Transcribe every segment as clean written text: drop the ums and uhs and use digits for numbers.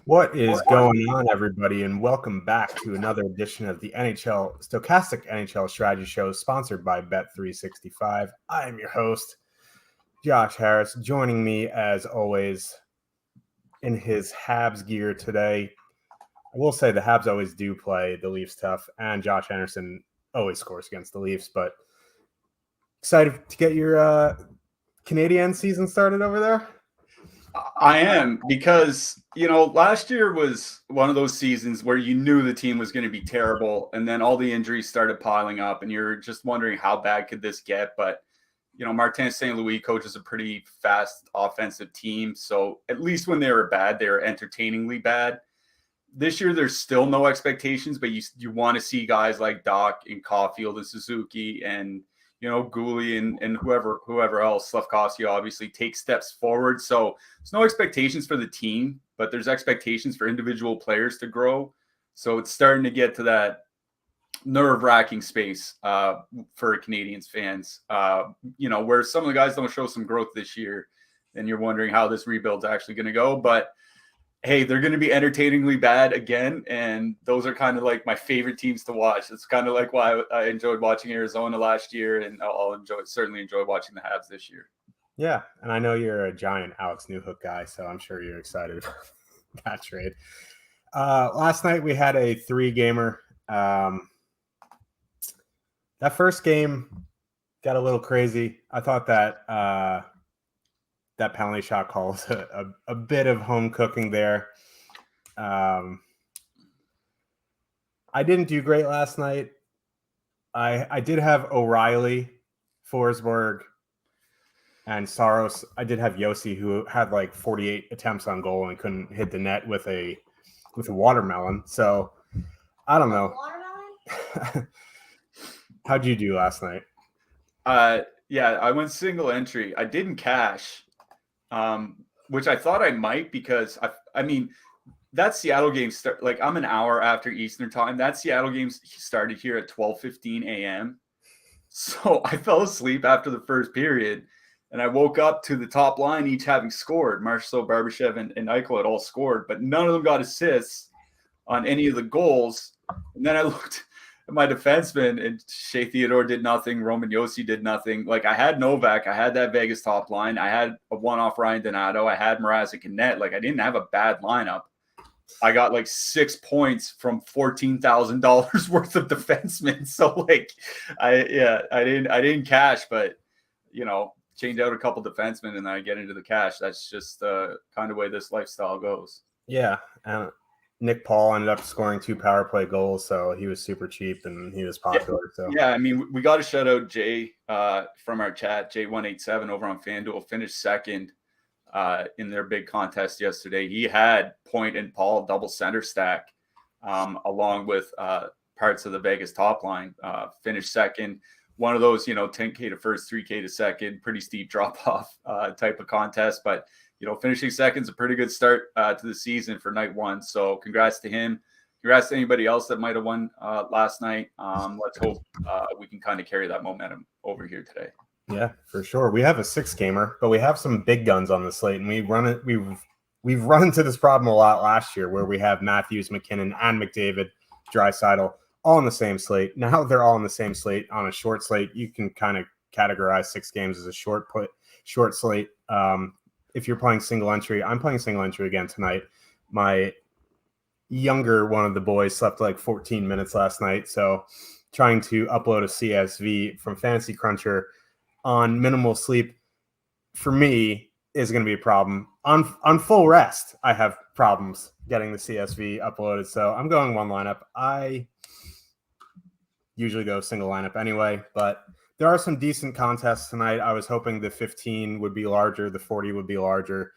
What is going on, everybody, and welcome back to another edition of the Stochastic NHL Strategy Show, sponsored by Bet365. I am your host, Josh Harris. Joining me, as always, in his Habs gear today. I will say the Habs always do play the Leafs tough, and Josh Anderson always scores against the Leafs. But excited to get your Canadian season started over there? I am, because, last year was one of those seasons where you knew the team was going to be terrible, and then all the injuries started piling up, and you're just wondering how bad could this get. But, Martin St. Louis coaches a pretty fast offensive team, so at least when they were bad, they were entertainingly bad. This year, there's still no expectations, but you want to see guys like Doc and Caulfield and Suzuki and Goalie and whoever else, Slafkovsky, obviously take steps forward. So there's no expectations for the team, but there's expectations for individual players to grow. So it's starting to get to that nerve-wracking space for Canadiens fans, where some of the guys don't show some growth this year, and you're wondering how this rebuild's actually going to go. But hey, they're going to be entertainingly bad again, and those are kind of like my favorite teams to watch. It's kind of like why I enjoyed watching Arizona last year, and I'll certainly enjoy watching the Habs this year. Yeah, and I know you're a giant Alex Newhook guy, so I'm sure you're excited about that trade. Last night we had a 3-gamer. That first game got a little crazy. I thought that that penalty shot call was a bit of home cooking there. I didn't do great last night. I did have O'Reilly, Forsberg, and Saros. I did have Yossi, who had like 48 attempts on goal and couldn't hit the net with a watermelon. So I don't know. How'd you do last night? Yeah, I went single entry. I didn't cash. Which I thought I might, because I mean that Seattle game I'm an hour after Eastern time. That Seattle game started here at 12:15 a.m. So I fell asleep after the first period, and I woke up to the top line each having scored. Marchessault, Barbashev, and Eichel had all scored, but none of them got assists on any of the goals. And then I looked at my defensemen, and Shea Theodore did nothing. Roman Josi did nothing. Like, I had Novak. I had that Vegas top line. I had a one-off Ryan Donato. I had Mrazek and net. Like, I didn't have a bad lineup. I got like 6 points from $14,000 worth of defensemen. So I didn't cash, but change out a couple defensemen and then I get into the cash. That's just the kind of way this lifestyle goes. Yeah. Nick Paul ended up scoring 2 power play goals, so he was super cheap and he was popular. Yeah, I mean, we got to shout out Jay from our chat, J187 over on FanDuel, finished second in their big contest yesterday. He had Point and Paul double center stack along with parts of the Vegas top line. Finished second. One of those, 10K to first, 3K to second, pretty steep drop off type of contest, but finishing second is a pretty good start to the season for night one. So congrats to him. Congrats to anybody else that might have won last night. Let's hope we can kind of carry that momentum over here today. Yeah, for sure. We have a 6-gamer, but we have some big guns on the slate, and we've run into this problem a lot last year, where we have Matthews, McKinnon, and McDavid, Draisaitl all on the same slate. Now they're all on the same slate on a short slate. You can kind of categorize 6 games as a short slate. If you're playing single entry, I'm playing single entry again tonight. My younger one of the boys slept like 14 minutes last night, so trying to upload a CSV from Fantasy Cruncher on minimal sleep for me is going to be a problem. On full rest, I have problems getting the CSV uploaded, so I'm going one lineup. I usually go single lineup anyway, but there are some decent contests tonight. I was hoping the 15 would be larger, the 40 would be larger.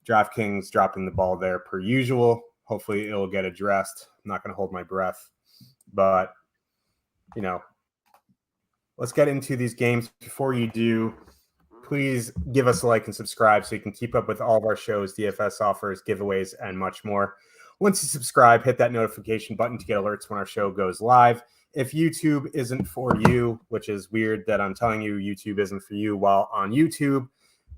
DraftKings dropping the ball there per usual. Hopefully it'll get addressed. I'm not going to hold my breath, but let's get into these games. Before you do, please give us a like and subscribe so you can keep up with all of our shows, DFS offers, giveaways, and much more. Once you subscribe, hit that notification button to get alerts when our show goes live. If YouTube isn't for you, which is weird that I'm telling you YouTube isn't for you while on YouTube,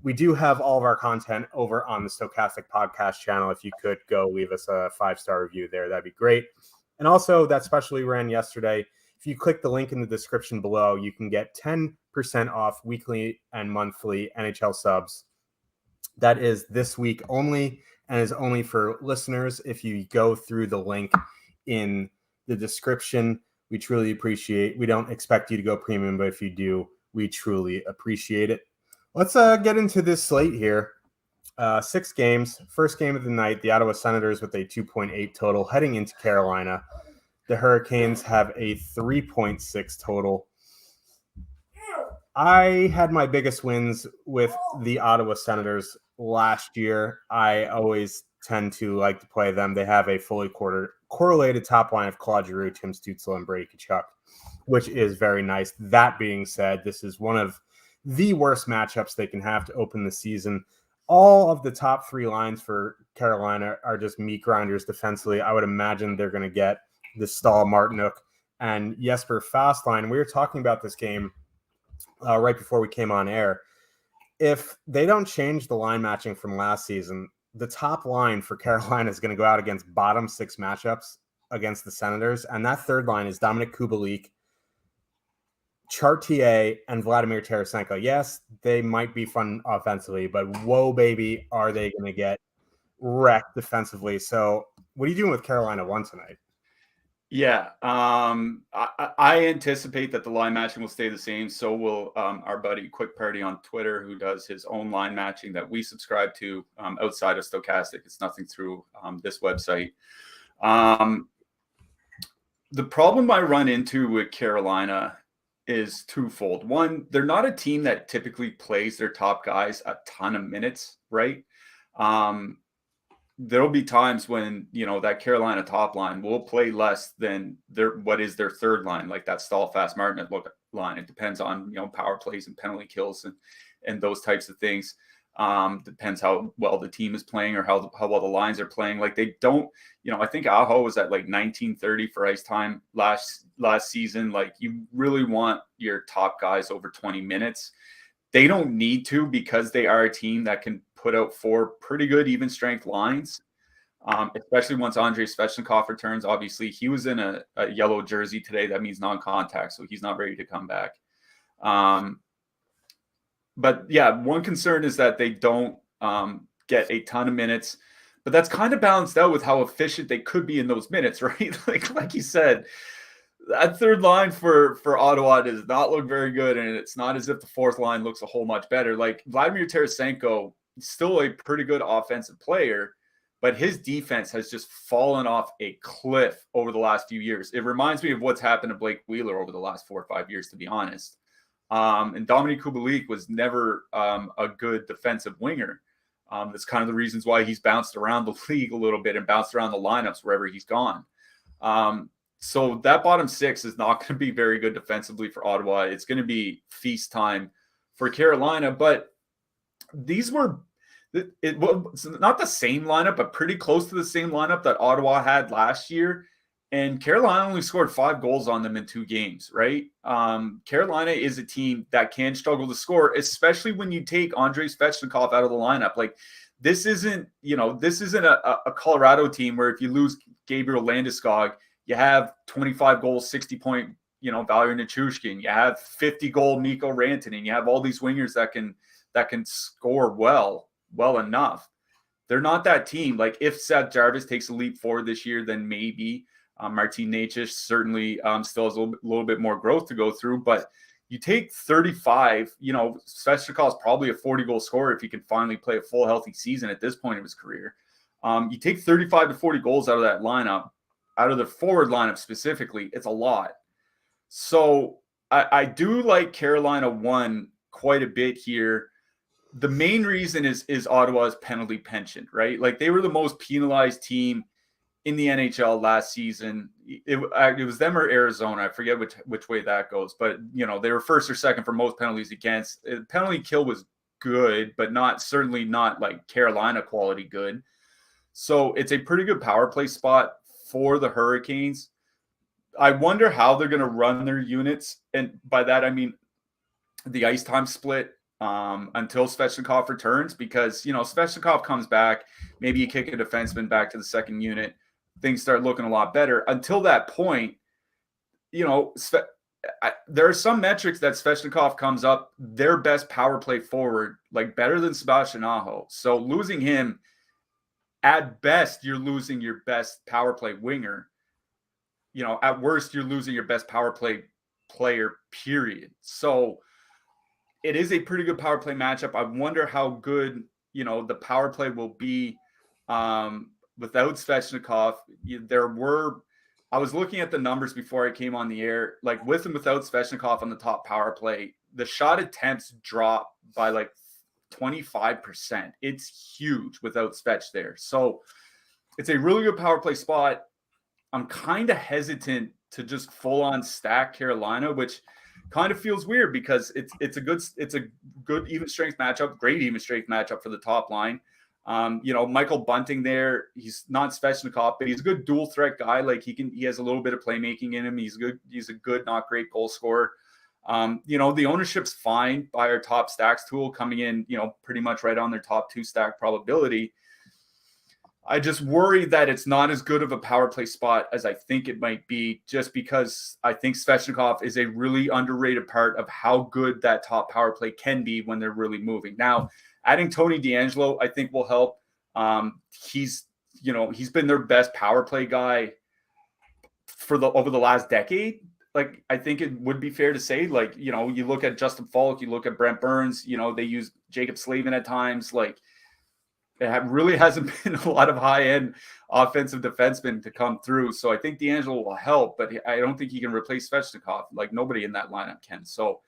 We do have all of our content over on the Stochastic Podcast channel. If you could go leave us a 5-star review there, that'd be great. And also, that special we ran yesterday, if you click the link in the description below, you can get 10% off weekly and monthly NHL subs. That is this week only and is only for listeners. If you go through the link in the description, we truly appreciate. We don't expect you to go premium, but if you do, we truly appreciate it. Let's get into this slate here. 6 games. First game of the night, the Ottawa Senators with a 2.8 total heading into Carolina. The Hurricanes have a 3.6 total. I had my biggest wins with the Ottawa Senators last year. I always tend to like to play them. They have a fully correlated top line of Claude Giroux, Tim Stützle, and Brady Tkachuk, which is very nice. That being said, this is one of the worst matchups they can have to open the season. All of the top 3 lines for Carolina are just meat grinders defensively. I would imagine they're going to get the Stahl, Martinook, and Jesper Fastline. We were talking about this game right before we came on air. If they don't change the line matching from last season, the top line for Carolina is going to go out against bottom 6 matchups against the Senators. And that third line is Dominic Kubalik, Chartier, and Vladimir Tarasenko. Yes, they might be fun offensively, but whoa, baby, are they going to get wrecked defensively? So what are you doing with Carolina 1 tonight? Yeah, I anticipate that the line matching will stay the same. So will our buddy Quick Party on Twitter, who does his own line matching that we subscribe to outside of Stochastic. It's nothing through this website. The problem I run into with Carolina is twofold. One, they're not a team that typically plays their top guys a ton of minutes, right? There'll be times when, that Carolina top line will play less than what is their third line, like that Stahl, Fast, Martin line. It depends on, power plays and penalty kills and those types of things. Depends how well the team is playing or how well the lines are playing. Like they don't, I think Aho was at like 1930 for ice time last season. Like you really want your top guys over 20 minutes. They don't need to because they are a team that can put out 4 pretty good even strength lines, especially once Andrei Svechnikov returns. Obviously, he was in a yellow jersey today. That means non-contact, so he's not ready to come back. But yeah, one concern is that they don't get a ton of minutes, but that's kind of balanced out with how efficient they could be in those minutes, right? like you said, that third line for Ottawa does not look very good, and it's not as if the fourth line looks a whole much better. Like Vladimir Tarasenko is still a pretty good offensive player, but his defense has just fallen off a cliff over the last few years. It reminds me of what's happened to Blake Wheeler over the last 4 or 5 years, to be honest. And Dominic Kubalik was never a good defensive winger. That's kind of the reasons why he's bounced around the league a little bit and bounced around the lineups wherever he's gone. So that bottom 6 is not going to be very good defensively for Ottawa. It's going to be feast time for Carolina, but these were it's not the same lineup, but pretty close to the same lineup that Ottawa had last year. And Carolina only scored 5 goals on them in 2 games, right? Carolina is a team that can struggle to score, especially when you take Andrei Svechnikov out of the lineup. Like this isn't a Colorado team where if you lose Gabriel Landeskog, you have 25 goals, 60-point, Valeri Nichushkin. You have 50-goal Mikko Rantanen. You have all these wingers that can score well enough. They're not that team. Like if Seth Jarvis takes a leap forward this year, then maybe Martin Necas certainly still has a little bit more growth to go through. But you take 35, Svechnikov's probably a 40-goal scorer if he can finally play a full healthy season at this point of his career. You take 35 to 40 goals out of that lineup, out of the forward lineup specifically, it's a lot. So I do like Carolina 1 quite a bit here. The main reason is Ottawa's penalty penchant, right? Like they were the most penalized team in the NHL last season. It was them or Arizona. I forget which way that goes, but they were first or second for most penalties against. Penalty kill was good, but certainly not like Carolina quality good. So it's a pretty good power play spot for the Hurricanes. I wonder how they're going to run their units. And by that, I mean the ice time split. until Svechnikov returns, because, Svechnikov comes back, maybe you kick a defenseman back to the second unit, things start looking a lot better. Until that point, there are some metrics that Svechnikov comes up their best power play forward, like better than Sebastian Aho. So losing him, at best, you're losing your best power play winger. At worst, you're losing your best power play player, period. So it is a pretty good power play matchup. I wonder how good, the power play will be without Svechnikov. I was looking at the numbers before I came on the air, like with and without Svechnikov on the top power play, the shot attempts drop by like 25%. It's huge without Svech there. So it's a really good power play spot. I'm kind of hesitant to just full on stack Carolina, which kind of feels weird because it's a good even strength matchup, great even strength matchup for the top line. Michael Bunting there, he's not Svechnikov, but he's a good dual threat guy. Like he has a little bit of playmaking in him. He's a good, not great goal scorer. The ownership's fine by our top stacks tool coming in, pretty much right on their top 2 stack probability. I just worry that it's not as good of a power play spot as I think it might be, just because I think Svechnikov is a really underrated part of how good that top power play can be when they're really moving. Now, adding Tony DeAngelo, I think, will help. He's been their best power play guy over the last decade. Like, I think it would be fair to say, like, you look at Justin Falk, you look at Brent Burns, they use Jacob Slavin at times. Like, it really hasn't been a lot of high-end offensive defensemen to come through. So I think DeAngelo will help, but I don't think he can replace Svechnikov. Like, nobody in that lineup can. So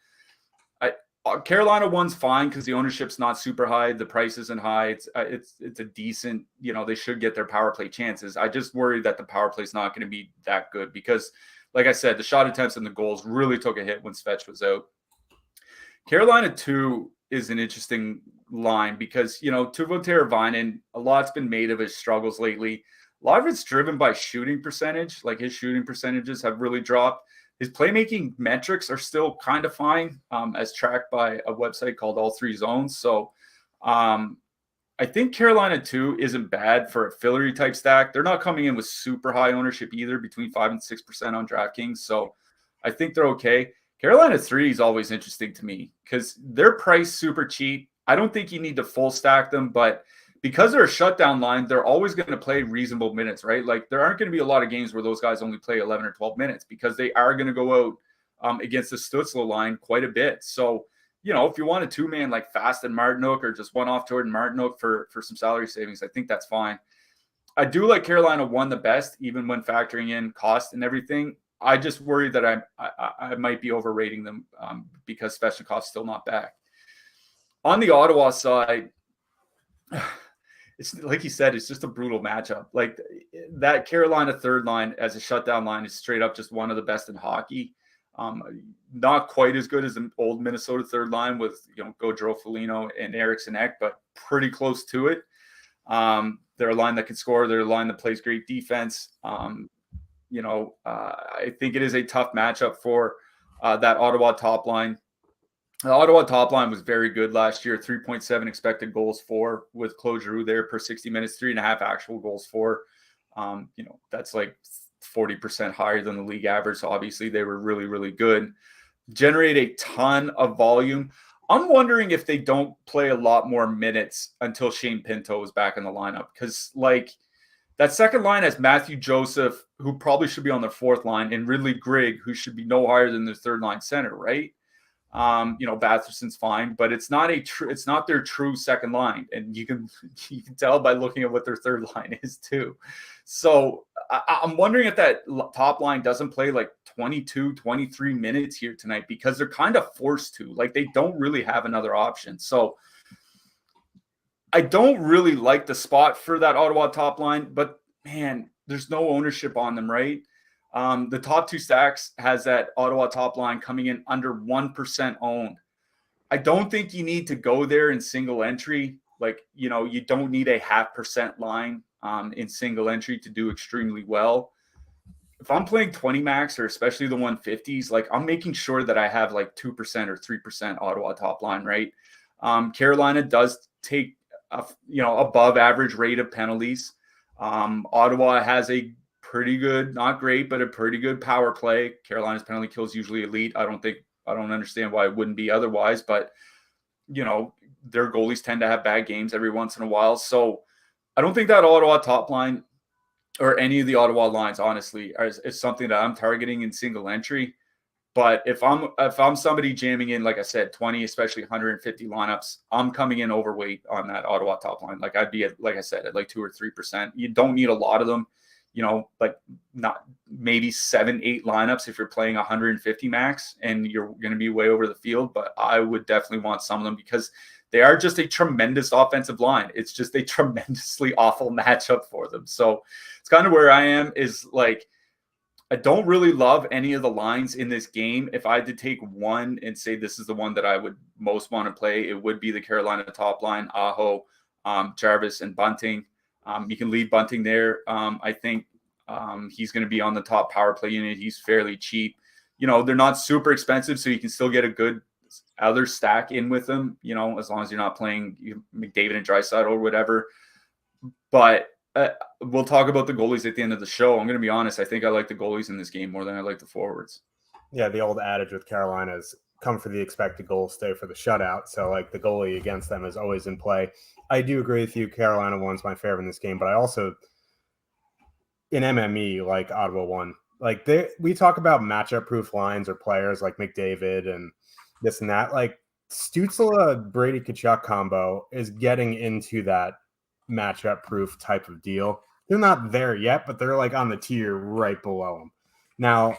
Carolina one's fine because the ownership's not super high. The price isn't high. It's a decent, they should get their power play chances. I just worry that the power play is not going to be that good because, like I said, the shot attempts and the goals really took a hit when Svech was out. Carolina 2 is an interesting line because, Teuvo Teravainen, a lot's been made of his struggles lately. A lot of it's driven by shooting percentage. Like, his shooting percentages have really dropped. His playmaking metrics are still kind of fine, as tracked by a website called All Three Zones. So I think Carolina 2 isn't bad for a fillery type stack. They're not coming in with super high ownership either, between 5 and 6% on DraftKings. So I think they're okay. Carolina 3 is always interesting to me because they're priced super cheap. I don't think you need to full stack them, but because they're a shutdown line, they're always going to play reasonable minutes, right? Like, there aren't going to be a lot of games where those guys only play 11 or 12 minutes because they are going to go out against the Stützle line quite a bit. So, if you want a 2-man like Fast and Martinook or just one-off Jordan Martinook for some salary savings, I think that's fine. I do like Carolina 1 the best, even when factoring in cost and everything. I just worry that I might be overrating them because Svechnikov's still not back. On the Ottawa side, it's like you said, it's just a brutal matchup. Like, that Carolina third line as a shutdown line is straight up just one of the best in hockey. Not quite as good as the old Minnesota third line with, Gaudreau, Foligno, and Eriksson Ek, but pretty close to it. They're a line that can score. They're a line that plays great defense. I think it is a tough matchup for that Ottawa top line. The Ottawa top line was very good last year, 3.7 expected goals for with Claude Giroux there per 60 minutes, 3.5 actual goals for. That's like 40% higher than the league average. So obviously they were really, really good. Generate a ton of volume. I'm wondering if they don't play a lot more minutes until Shane Pinto is back in the lineup. Because, like, that second line has Matthew Joseph, who probably should be on their fourth line, and Ridley Grigg, who should be no higher than their third line center, right? Batherson's fine, but it's not their true second line. And you can tell by looking at what their third line is too. So I'm wondering if that top line doesn't play like 22, 23 minutes here tonight because they're kind of forced to. Like, they don't really have another option. So I don't really like the spot for that Ottawa top line, but man, there's no ownership on them, right? The top 2 stacks has that Ottawa top line coming in under 1% owned. I don't think you need to go there in single entry. Like, you don't need a 0.5% line in single entry to do extremely well. If I'm playing 20 max or especially the 150s, like, I'm making sure that I have like 2% or 3% Ottawa top line, right? Carolina does take above average rate of penalties. Ottawa has a pretty good, not great, but a pretty good power play. Carolina's penalty kill is usually elite. I don't understand why it wouldn't be otherwise, but their goalies tend to have bad games every once in a while. So I don't think that Ottawa top line or any of the Ottawa lines, honestly, is something that I'm targeting in single entry. But if I'm somebody jamming in, like I said, 20, especially 150 lineups, I'm coming in overweight on that Ottawa top line. Like I'd be at, like I said, at like 2 or 3%. You don't need a lot of them, like not maybe 7-8 lineups if you're playing 150 max and you're going to be way over the field. But I would definitely want some of them because they are just a tremendous offensive line. It's just a tremendously awful matchup for them. So it's kind of where I am is like, I don't really love any of the lines in this game. If I had to take one and say this is the one that I would most want to play, it would be the Carolina top line, Aho, Jarvis, and Bunting. You can leave Bunting there. I think he's going to be on the top power play unit. He's fairly cheap. They're not super expensive, so you can still get a good other stack in with them, as long as you're not playing McDavid and Draisaitl or whatever. But we'll talk about the goalies at the end of the show. I'm going to be honest. I think I like the goalies in this game more than I like the forwards. Yeah, the old adage with Carolina is come for the expected goal, stay for the shutout. So, like, the goalie against them is always in play. I do agree with you. Carolina won's my favorite in this game, but I also, in MME, like Ottawa won. Like, we talk about matchup-proof lines or players like McDavid and this and that. Like, Stützle, Brady Tkachuk combo is getting into that matchup proof type of deal. They're not there yet, but they're like on the tier right below them. Now,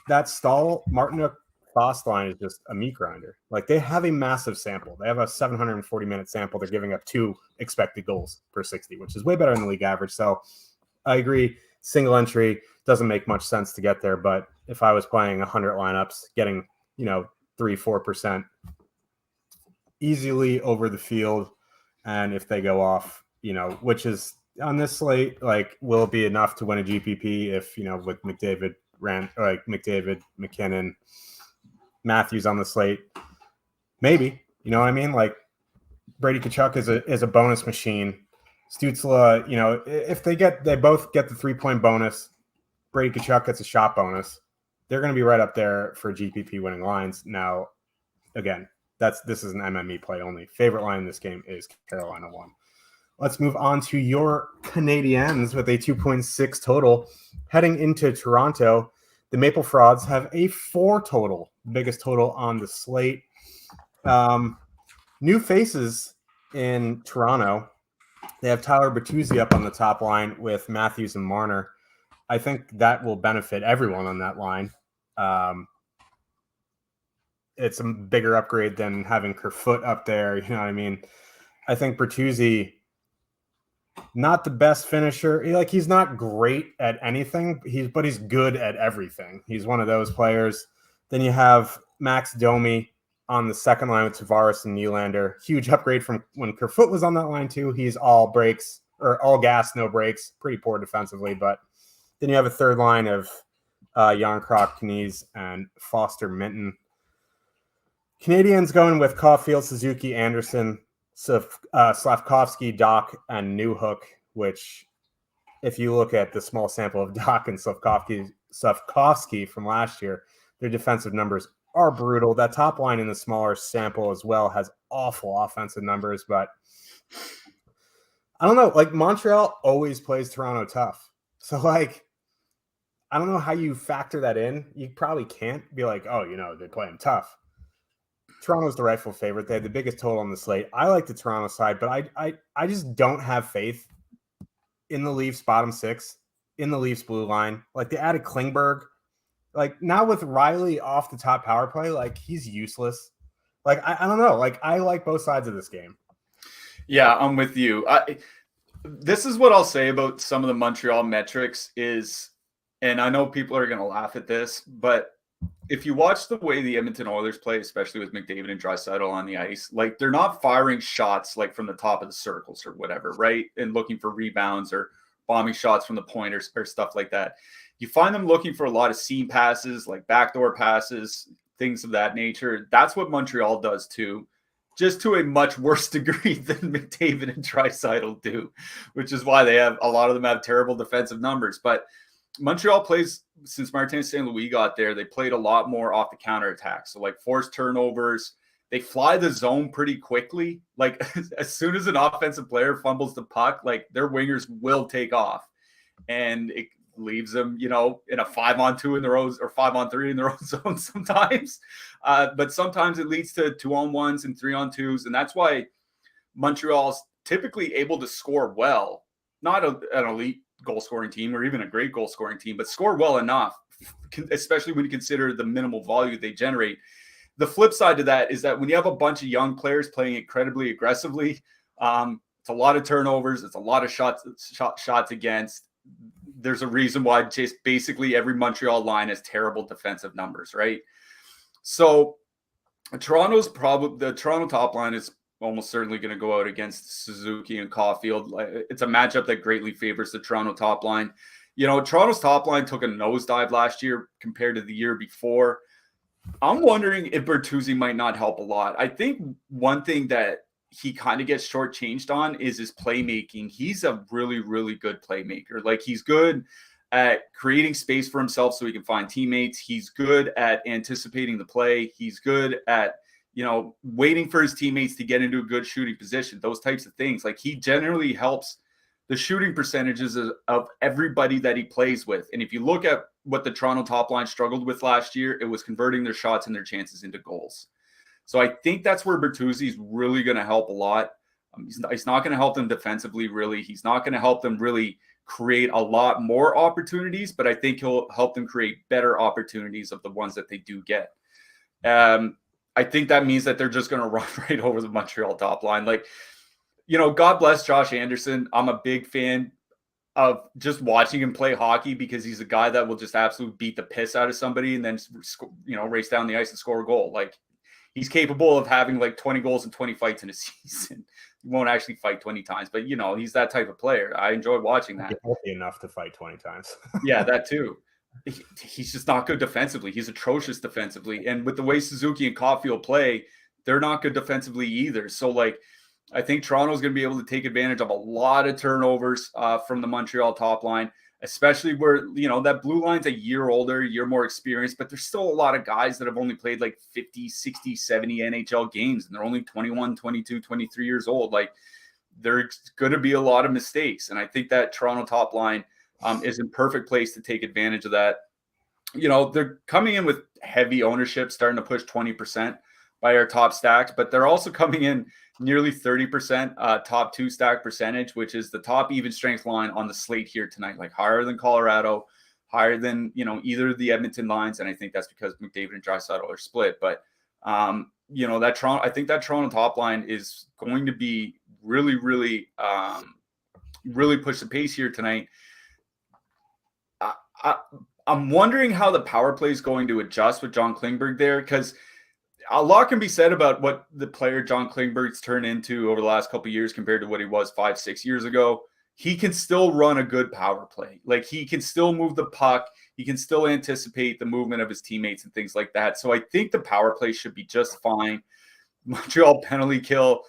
that Stahl Martinook Foss line is just a meat grinder. Like, they have a massive sample. They have a 740-minute sample. They're giving up 2 expected goals per 60, which is way better than the league average. So I agree. Single entry doesn't make much sense to get there, but if I was playing 100 lineups, getting 3-4% easily over the field, and if they go off, which is on this slate, like, will it be enough to win a GPP if, with McDavid, McKinnon, Matthews on the slate? Maybe, you know what I mean? Like, Brady Tkachuk is a bonus machine. Stützle, if they both get the 3-point bonus, Brady Tkachuk gets a shot bonus, they're going to be right up there for GPP winning lines. Now, again, this is an MME play only. Favorite line in this game is Carolina 1. Let's move on to your Canadiens with a 2.6 total. Heading into Toronto, the Maple Frauds have a 4 total, biggest total on the slate. New faces in Toronto. They have Tyler Bertuzzi up on the top line with Matthews and Marner. I think that will benefit everyone on that line. It's a bigger upgrade than having Kerfoot up there. You know what I mean? I think Bertuzzi, not the best finisher. He's not great at anything, but he's good at everything. He's one of those players. Then you have Max Domi on the second line with Tavares and Nylander. Huge upgrade from when Kerfoot was on that line too. He's all brakes or all gas, no brakes. Pretty poor defensively, but then you have a third line of Jan Krok, Knies, and Foster Minton. Canadiens going with Caulfield, Suzuki, Anderson, Slavkovsky, Doc, and Newhook, which, if you look at the small sample of Doc and Slavkovsky from last year, their defensive numbers are brutal. That top line in the smaller sample as well has awful offensive numbers, but I don't know. Like, Montreal always plays Toronto tough. So, like, I don't know how you factor that in. You probably can't be like, oh, they play them tough. Toronto's the rightful favorite. They had the biggest total on the slate. I like the Toronto side, but I just don't have faith in the Leafs bottom 6, in the Leafs blue line. Like, they added Klingberg. Like, now with Riley off the top power play, like, he's useless. Like, I don't know. Like, I like both sides of this game. Yeah, I'm with you. This is what I'll say about some of the Montreal metrics is, and I know people are going to laugh at this, but if you watch the way the Edmonton Oilers play, especially with McDavid and Draisaitl on the ice, like, they're not firing shots like from the top of the circles or whatever, right? And looking for rebounds or bombing shots from the point or stuff like that. You find them looking for a lot of seam passes, like backdoor passes, things of that nature. That's what Montreal does too. just to a much worse degree than McDavid and Draisaitl do, which is why a lot of them have terrible defensive numbers. But Montreal plays, since Martin St. Louis got there, they played a lot more off the counterattack. So like forced turnovers, they fly the zone pretty quickly. Like as soon as an offensive player fumbles the puck, like their wingers will take off, and it leaves them, in a 5-on-2 in their own or 5-on-3 in their own zone sometimes. But sometimes it leads to 2-on-1s and 3-on-2s, and that's why Montreal's typically able to score well. Not an elite goal scoring team or even a great goal scoring team, but score well enough, especially when you consider the minimal volume they generate. The flip side to that is that when you have a bunch of young players playing incredibly aggressively, it's a lot of turnovers, it's a lot of shots against. There's a reason why just basically every Montreal line has terrible defensive numbers, right? So the Toronto top line is almost certainly going to go out against Suzuki and Caulfield. It's a matchup that greatly favors the Toronto top line. Toronto's top line took a nosedive last year compared to the year before. I'm wondering if Bertuzzi might not help a lot. I think one thing that he kind of gets shortchanged on is his playmaking. He's a really, really good playmaker. Like he's good at creating space for himself so he can find teammates. He's good at anticipating the play. He's good at, waiting for his teammates to get into a good shooting position, those types of things. Like he generally helps the shooting percentages of everybody that he plays with. And if you look at what the Toronto top line struggled with last year, it was converting their shots and their chances into goals. So I think that's where Bertuzzi is really going to help a lot. He's not going to help them defensively, really. He's not going to help them really create a lot more opportunities, but I think he'll help them create better opportunities of the ones that they do get. I think that means that they're just going to run right over the Montreal top line. Like, God bless Josh Anderson. I'm a big fan of just watching him play hockey because he's a guy that will just absolutely beat the piss out of somebody and then, race down the ice and score a goal. Like, he's capable of having like 20 goals and 20 fights in a season. He won't actually fight 20 times, but he's that type of player. I enjoy watching that. He's healthy enough to fight 20 times. Yeah, that too. He's just not good defensively. He's atrocious defensively. And with the way Suzuki and Caulfield play, they're not good defensively either. So like, I think Toronto's going to be able to take advantage of a lot of turnovers from the Montreal top line, especially where, that blue line's a year older, a year more experienced, but there's still a lot of guys that have only played like 50, 60, 70 NHL games, and they're only 21, 22, 23 years old. Like, there's going to be a lot of mistakes. And I think that Toronto top line is in perfect place to take advantage of that. They're coming in with heavy ownership, starting to push 20% by our top stacks, but they're also coming in nearly 30% top two stack percentage, which is the top even strength line on the slate here tonight, like higher than Colorado, higher than, either of the Edmonton lines. And I think that's because McDavid and Draisaitl are split. But, I think that Toronto top line is going to be really, really, really push the pace here tonight. I'm wondering how the power play is going to adjust with John Klingberg there, because a lot can be said about what the player John Klingberg's turned into over the last couple of years compared to what he was 5-6 years ago. He can still run a good power play. Like, he can still move the puck. He can still anticipate the movement of his teammates and things like that. So I think the power play should be just fine. Montreal penalty kill.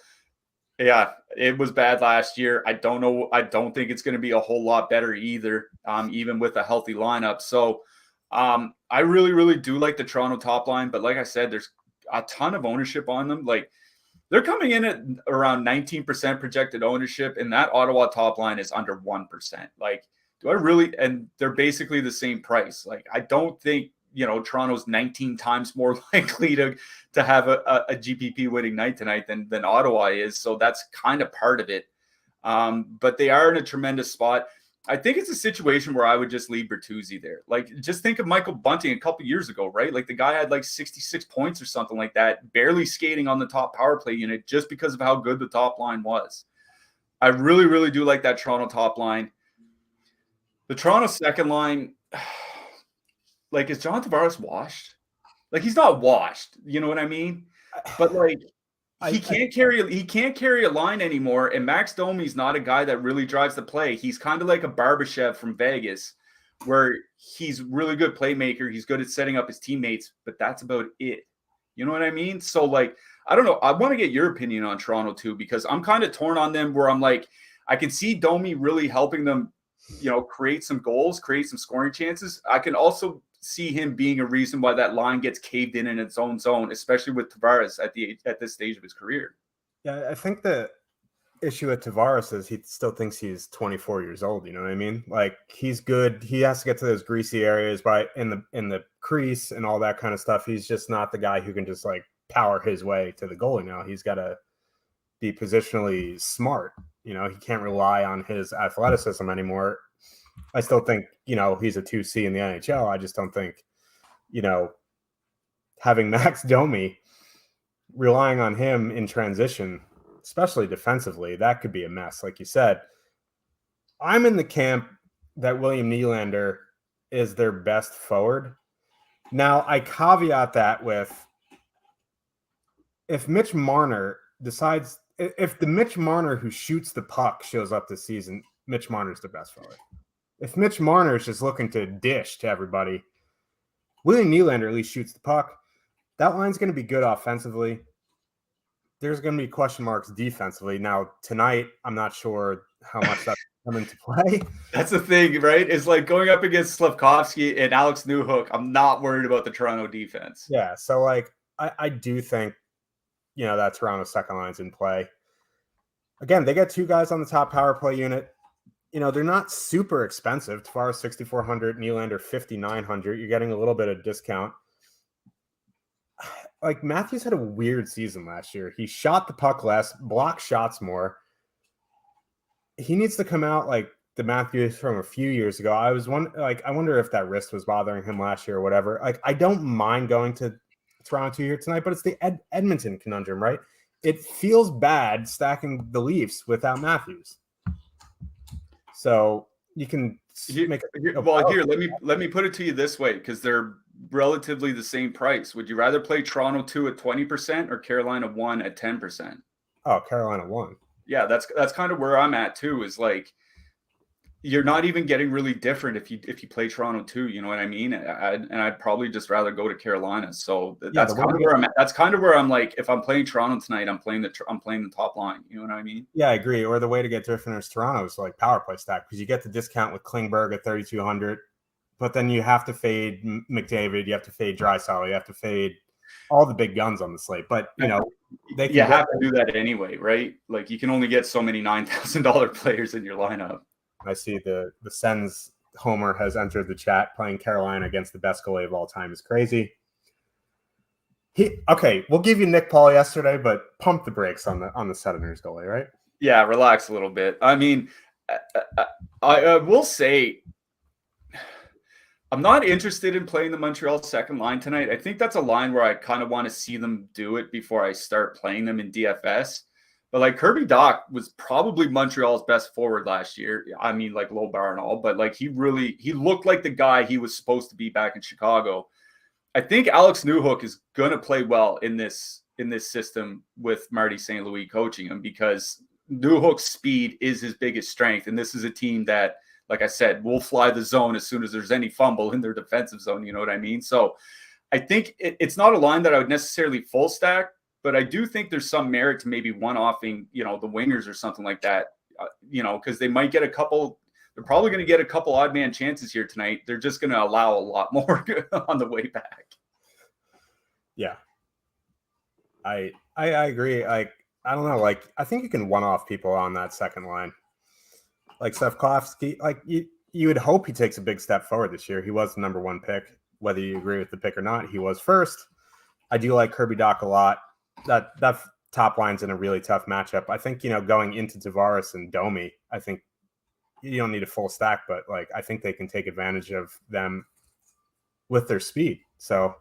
Yeah, it was bad last year. I don't know. I don't think it's going to be a whole lot better either, even with a healthy lineup. So I really, really do like the Toronto top line. But like I said, there's a ton of ownership on them. Like, they're coming in at around 19% projected ownership, and that Ottawa top line is under 1%. Like, do I really? And they're basically the same price. Like, I don't think, Toronto's 19 times more likely to have a GPP winning night tonight than Ottawa is. So that's kind of part of it. But they are in a tremendous spot. I think it's a situation where I would just leave Bertuzzi there. Like, just think of Michael Bunting a couple years ago, right? Like, the guy had like 66 points or something like that, barely skating on the top power play unit just because of how good the top line was. I really, really do like that Toronto top line. The Toronto second line, like, is John Tavares washed? Like, he's not washed. You know what I mean? But like, he can't carry a line anymore. And Max Domi's not a guy that really drives the play. He's kind of like a Barbashev from Vegas, where he's really good playmaker. He's good at setting up his teammates, but that's about it. You know what I mean? So like, I don't know. I want to get your opinion on Toronto too, because I'm kind of torn on them where I'm like, I can see Domi really helping them, create some goals, create some scoring chances. I can also see him being a reason why that line gets caved in its own zone, especially with Tavares at this stage of his career. Yeah, I think the issue with Tavares is he still thinks he's 24 years old. You know what I mean? Like, he's good. He has to get to those greasy areas in the crease and all that kind of stuff. He's just not the guy who can just like power his way to the goalie now. He's got to be positionally smart. He can't rely on his athleticism anymore. I still think, he's a 2C in the NHL. I just don't think, having Max Domi, relying on him in transition, especially defensively, that could be a mess. Like you said, I'm in the camp that William Nylander is their best forward. Now, I caveat that with if Mitch Marner decides, if the Mitch Marner who shoots the puck shows up this season, Mitch Marner's the best forward. If Mitch Marner is just looking to dish to everybody, William Nylander at least shoots the puck. That line's going to be good offensively. There's going to be question marks defensively. Now, tonight, I'm not sure how much that's coming into play. That's the thing, right? It's like going up against Slafkovsky and Alex Newhook. I'm not worried about the Toronto defense. Yeah, so like I do think, that Toronto second line's in play. Again, they got two guys on the top power play unit. They're not super expensive. Tavares $6,400, Nylander $5,900. You're getting a little bit of discount. Like, Matthews had a weird season last year. He shot the puck less, blocked shots more. He needs to come out like the Matthews from a few years ago. I wonder if that wrist was bothering him last year or whatever. Like, I don't mind going to Toronto here tonight, but it's the Edmonton conundrum, right? It feels bad stacking the Leafs without Matthews. So you can make it. Let me put it to you this way, because they're relatively the same price. Would you rather play Toronto 2 at 20% or Carolina 1 at 10%? Oh, Carolina 1. Yeah, that's kind of where I'm at too. Is like, you're not even getting really different if you play Toronto 2. You know what I mean? I'd probably just rather go to Carolina. So that's kind of where I'm at. That's kind of where I'm like, if I'm playing Toronto tonight, I'm playing the top line. You know what I mean? Yeah, I agree. Or the way to get different is Toronto is like power play stack, because you get the discount with Klingberg at 3,200, but then you have to fade McDavid, you have to fade Draisaitl, you have to fade all the big guns on the slate. But you have to do that anyway, right? Like, you can only get so many $9,000 players in your lineup. I see the Sens Homer has entered the chat. Playing Carolina against the best goalie of all time is crazy. We'll give you Nick Paul yesterday, but pump the brakes on the Senators goalie, right? Yeah, relax a little bit. I mean, I will say, I'm not interested in playing the Montreal second line tonight. I think that's a line where I kind of want to see them do it before I start playing them in DFS. But like, Kirby Dach was probably Montreal's best forward last year. I mean, like, low bar and all, but like, he looked like the guy he was supposed to be back in Chicago. I think Alex Newhook is going to play well in this system with Marty St. Louis coaching him, because Newhook's speed is his biggest strength. And this is a team that, like I said, will fly the zone as soon as there's any fumble in their defensive zone. You know what I mean? So I think it's not a line that I would necessarily full stack, but I do think there's some merit to maybe one-offing, the wingers or something like that, because they might get a couple. They're probably going to get a couple odd man chances here tonight. They're just going to allow a lot more on the way back. Yeah, I agree. Like, I don't know. Like, I think you can one-off people on that second line. Like Slafkovsky, like you would hope he takes a big step forward this year. He was the number one pick. Whether you agree with the pick or not, he was first. I do like Kirby Dach a lot. That top line's in a really tough matchup. I think, going into Tavares and Domi, I think you don't need a full stack, but like, I think they can take advantage of them with their speed. So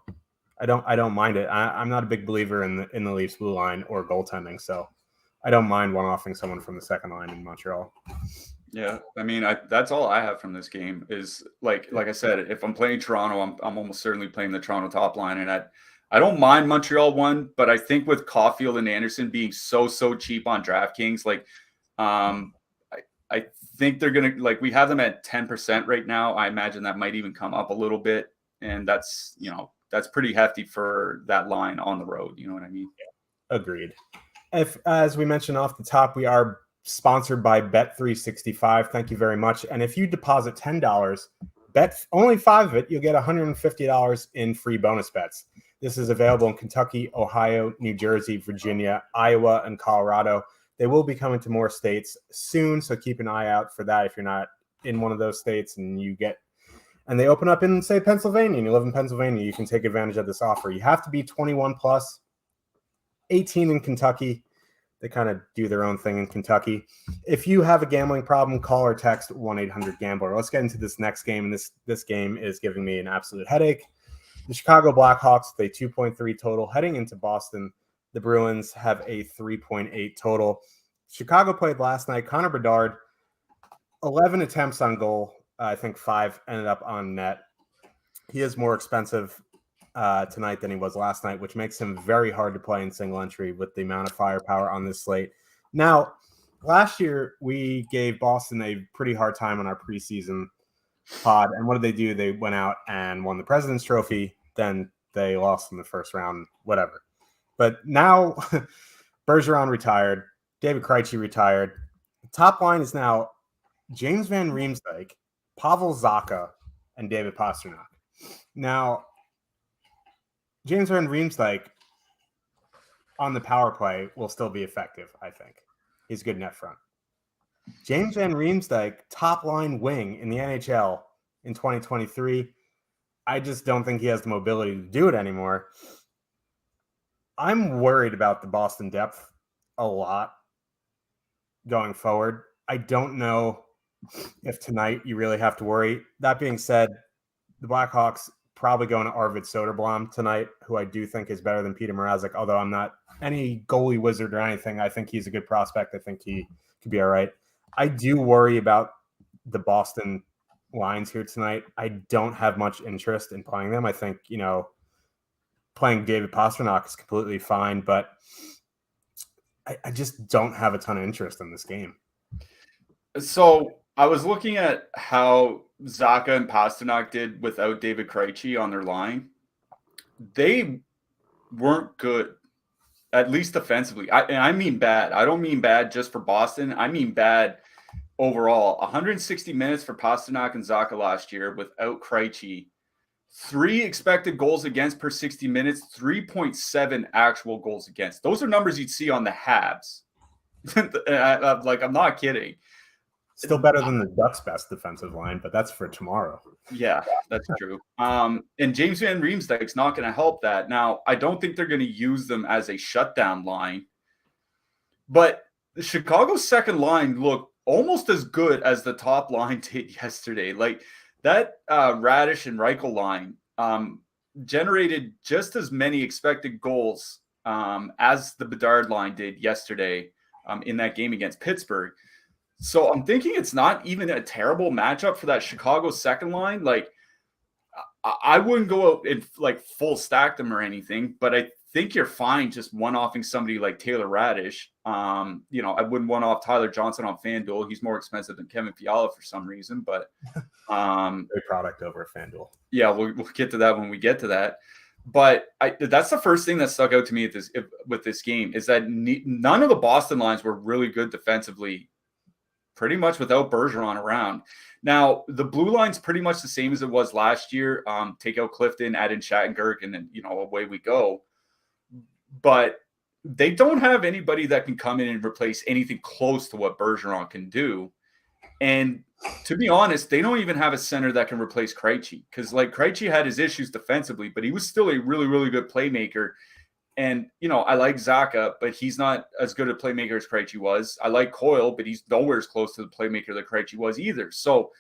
I don't mind it. I'm not a big believer in the Leafs blue line or goaltending, so I don't mind one-offing someone from the second line in Montreal. Yeah, I mean, that's all I have from this game is like I said, if I'm playing Toronto, I'm almost certainly playing the Toronto top line, and I don't mind Montreal one, but I think with Caulfield and Anderson being so cheap on DraftKings, like I think they're gonna, like, we have them at 10% right now. I imagine that might even come up a little bit, and that's pretty hefty for that line on the road. You know what I mean? Agreed. If, as we mentioned off the top, we are sponsored by Bet365. Thank you very much. And if you deposit $10, bet only 5 of it, you'll get $150 in free bonus bets. This is available in Kentucky, Ohio, New Jersey, Virginia, Iowa, and Colorado. They will be coming to more states soon, so keep an eye out for that if you're not in one of those states and they open up in, say, Pennsylvania, and you live in Pennsylvania, you can take advantage of this offer. You have to be 21 plus, 18 in Kentucky. They kind of do their own thing in Kentucky. If you have a gambling problem, call or text 1-800-GAMBLER. Let's get into this next game, and this game is giving me an absolute headache. The Chicago Blackhawks, with a 2.3 total, heading into Boston. The Bruins have a 3.8 total. Chicago played last night. Connor Bedard, 11 attempts on goal. I think 5 ended up on net. He is more expensive tonight than he was last night, which makes him very hard to play in single entry with the amount of firepower on this slate. Now, last year, we gave Boston a pretty hard time on our preseason pod. And what did they do? They went out and won the President's Trophy. Then they lost in the first round, whatever. But now Bergeron retired. David Krejci retired. The top line is now James Van Riemsdyk, Pavel Zacha, and David Pastrnak. Now, James Van Riemsdyk on the power play will still be effective, I think. He's a good net front. James Van Riemsdyk, top line wing in the NHL in 2023. I just don't think he has the mobility to do it anymore. I'm worried about the Boston depth a lot going forward. I don't know if tonight you really have to worry. That being said, the Blackhawks probably going to Arvid Soderblom tonight, who I do think is better than Peter Mrazek, although I'm not any goalie wizard or anything. I think he's a good prospect. I think he could be all right. I do worry about the Boston lines here tonight. I don't have much interest in playing them. I think, playing David Pastrnak is completely fine, but I just don't have a ton of interest in this game. So I was looking at how Zacha and Pastrnak did without David Krejci on their line. They weren't good, at least defensively. I mean bad. I don't mean bad just for Boston. I mean bad overall. 160 minutes for Pastrnak and Zacha last year without Krejci. 3 expected goals against per 60 minutes, 3.7 actual goals against. Those are numbers you'd see on the Habs. I'm not kidding. Still better than the Ducks' best defensive line, but that's for tomorrow. Yeah, that's true. And James Van Riemsdyk's not going to help that. Now, I don't think they're going to use them as a shutdown line, but the Chicago's second line looked almost as good as the top line did yesterday. Like that Radish and Reichel line generated just as many expected goals as the Bedard line did yesterday in that game against Pittsburgh. So I'm thinking it's not even a terrible matchup for that Chicago second line. Like I wouldn't go out and like full stack them or anything, but I think you're fine just one-offing somebody like Taylor Radish. I wouldn't one-off Tyler Johnson on FanDuel. He's more expensive than Kevin Fiala for some reason, but great product over FanDuel. Yeah, we'll get to that when we get to that. But that's the first thing that stuck out to me with this game is that none of the Boston lines were really good defensively, pretty much without Bergeron around. Now, the blue line's pretty much the same as it was last year. Take out Clifton, add in Shattenkirk, and then, away we go. But they don't have anybody that can come in and replace anything close to what Bergeron can do. And to be honest, they don't even have a center that can replace Krejci, because Krejci had his issues defensively, but he was still a really, really good playmaker. And, I like Zacha, but he's not as good a playmaker as Krejci was. I like Coyle, but he's nowhere as close to the playmaker that Krejci was either. So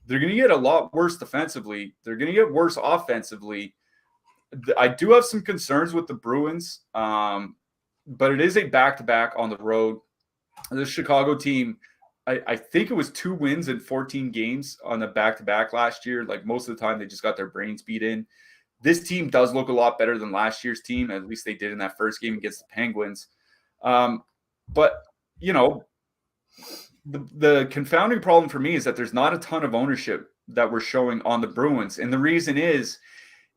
they're going to get a lot worse defensively. They're going to get worse offensively. I do have some concerns with the Bruins, but it is a back-to-back on the road. The Chicago team, I think it was 2 wins in 14 games on the back-to-back last year. Like most of the time, they just got their brains beat in. This team does look a lot better than last year's team. At least they did in that first game against the Penguins. But, the confounding problem for me is that there's not a ton of ownership that we're showing on the Bruins. And the reason is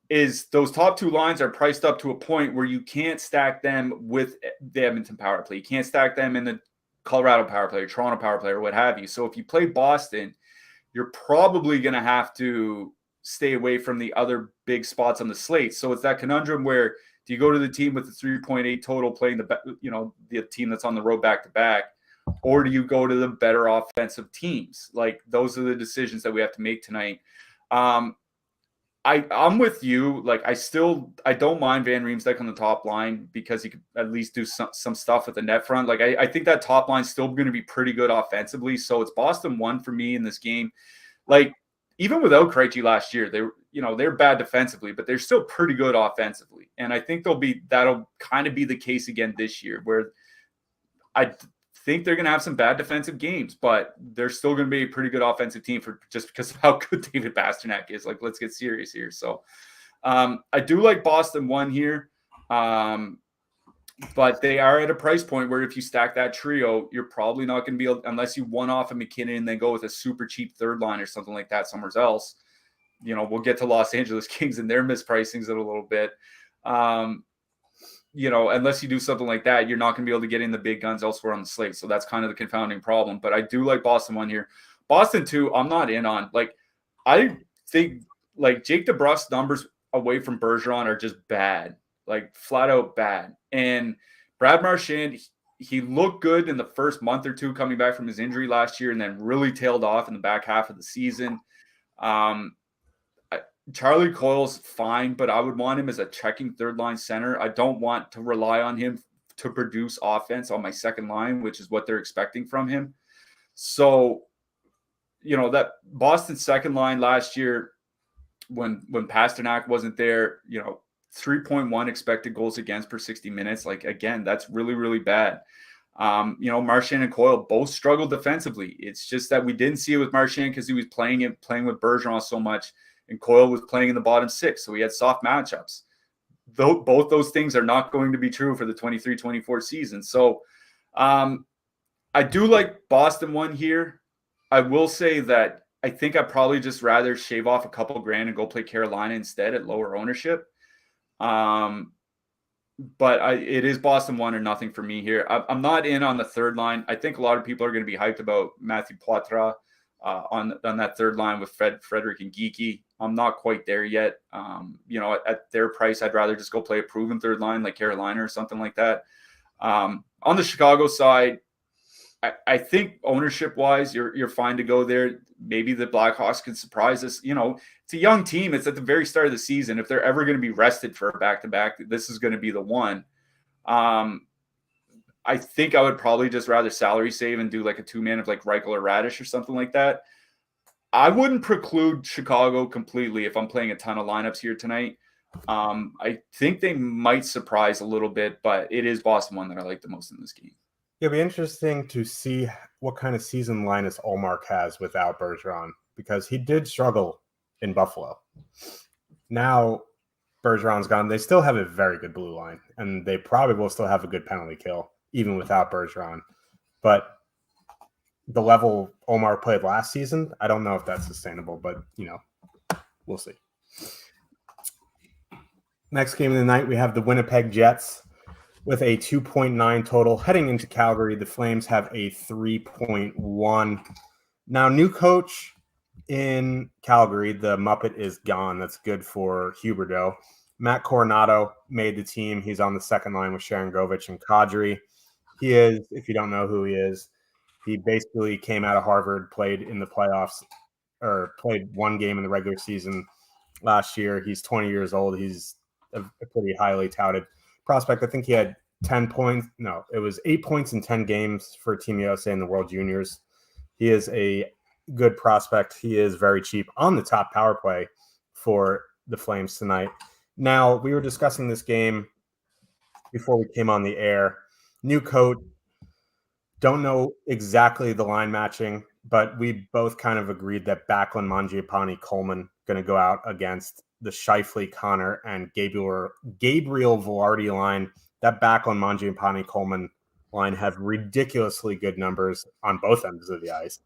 is those top two lines are priced up to a point where you can't stack them with the Edmonton power play. You can't stack them in the Colorado power play or Toronto power play or what have you. So if you play Boston, you're probably going to have to stay away from the other big spots on the slate. So it's that conundrum where do you go to the team with the 3.8 total playing the team that's on the road back to back, or do you go to the better offensive teams? Like those are the decisions that we have to make tonight. I'm with you. Like I don't mind Van Riemsdyk on the top line because he could at least do some stuff with the net front. Like I think that top line's still going to be pretty good offensively. So it's Boston 1 for me in this game. Like even without Krejci last year, they're bad defensively, but they're still pretty good offensively. And I think that'll kind of be the case again this year, where I think they're going to have some bad defensive games, but they're still going to be a pretty good offensive team just because of how good David Pastrnak is. Like, let's get serious here. So I do like Boston 1 here, but they are at a price point where if you stack that trio, you're probably not going to be able, unless you one off a McKinnon and then go with a super cheap third line or something like that somewhere else. We'll get to Los Angeles Kings and their mispricings in a little bit. Unless you do something like that, you're not going to be able to get in the big guns elsewhere on the slate. So that's kind of the confounding problem. But I do like Boston 1 here. Boston 2, I'm not in on. Like, I think like Jake DeBrusk's numbers away from Bergeron are just bad, like flat out bad. And Brad Marchand, he looked good in the first month or two coming back from his injury last year, and then really tailed off in the back half of the season. Charlie Coyle's fine, but I would want him as a checking third line center. I don't want to rely on him to produce offense on my second line, which is what they're expecting from him. So, that Boston second line last year, when Pastrnak wasn't there, 3.1 expected goals against per 60 minutes. Like, again, that's really, really bad. Marchand and Coyle both struggled defensively. It's just that we didn't see it with Marchand because he was playing with Bergeron so much, and Coyle was playing in the bottom six, so he had soft matchups. Both those things are not going to be true for the 23-24 season. So I do like Boston 1 here. I will say that I think I'd probably just rather shave off a couple grand and go play Carolina instead at lower ownership. But it is Boston 1 or nothing for me here. I'm not in on the third line. I think a lot of people are going to be hyped about Matthew Poitras on that third line with Frederick and Geekie. I'm not quite there yet. At their price, I'd rather just go play a proven third line like Carolina or something like that. On the Chicago side, I think ownership-wise, you're fine to go there. Maybe the Blackhawks could surprise us. It's a young team. It's at the very start of the season. If they're ever going to be rested for a back-to-back, this is going to be the one. I think I would probably just rather salary save and do like a two-man of like Reichel or Radish or something like that. I wouldn't preclude Chicago completely if I'm playing a ton of lineups here tonight. I think they might surprise a little bit, but it is Boston 1 that I like the most in this game. It'll be interesting to see what kind of season Linus Ullmark has without Bergeron, because he did struggle in Buffalo. Now Bergeron's gone. They still have a very good blue line, and they probably will still have a good penalty kill, even without Bergeron. But the level Omar played last season, I don't know if that's sustainable, but, we'll see. Next game of the night, we have the Winnipeg Jets with a 2.9 total. Heading into Calgary, the Flames have a 3.1. Now, new coach in Calgary, the Muppet is gone. That's good for Huberdeau. Matt Coronado made the team. He's on the second line with Sharon Govich and Kadri. He is, if you don't know who he is, he basically came out of Harvard, played in the playoffs, or played one game in the regular season last year. He's 20 years old. He's a pretty highly touted prospect. I think he had 10 points. No, it was 8 points in 10 games for Team USA in the World Juniors. He is a good prospect. He is very cheap on the top power play for the Flames tonight. Now, we were discussing this game before we came on the air. New coach. Don't know exactly the line matching, but we both kind of agreed that Backlund, Mangiapane, Coleman going to go out against the Scheifele, Connor, and Gabriel Velarde line. That Backlund, Mangiapane, Coleman line have ridiculously good numbers on both ends of the ice.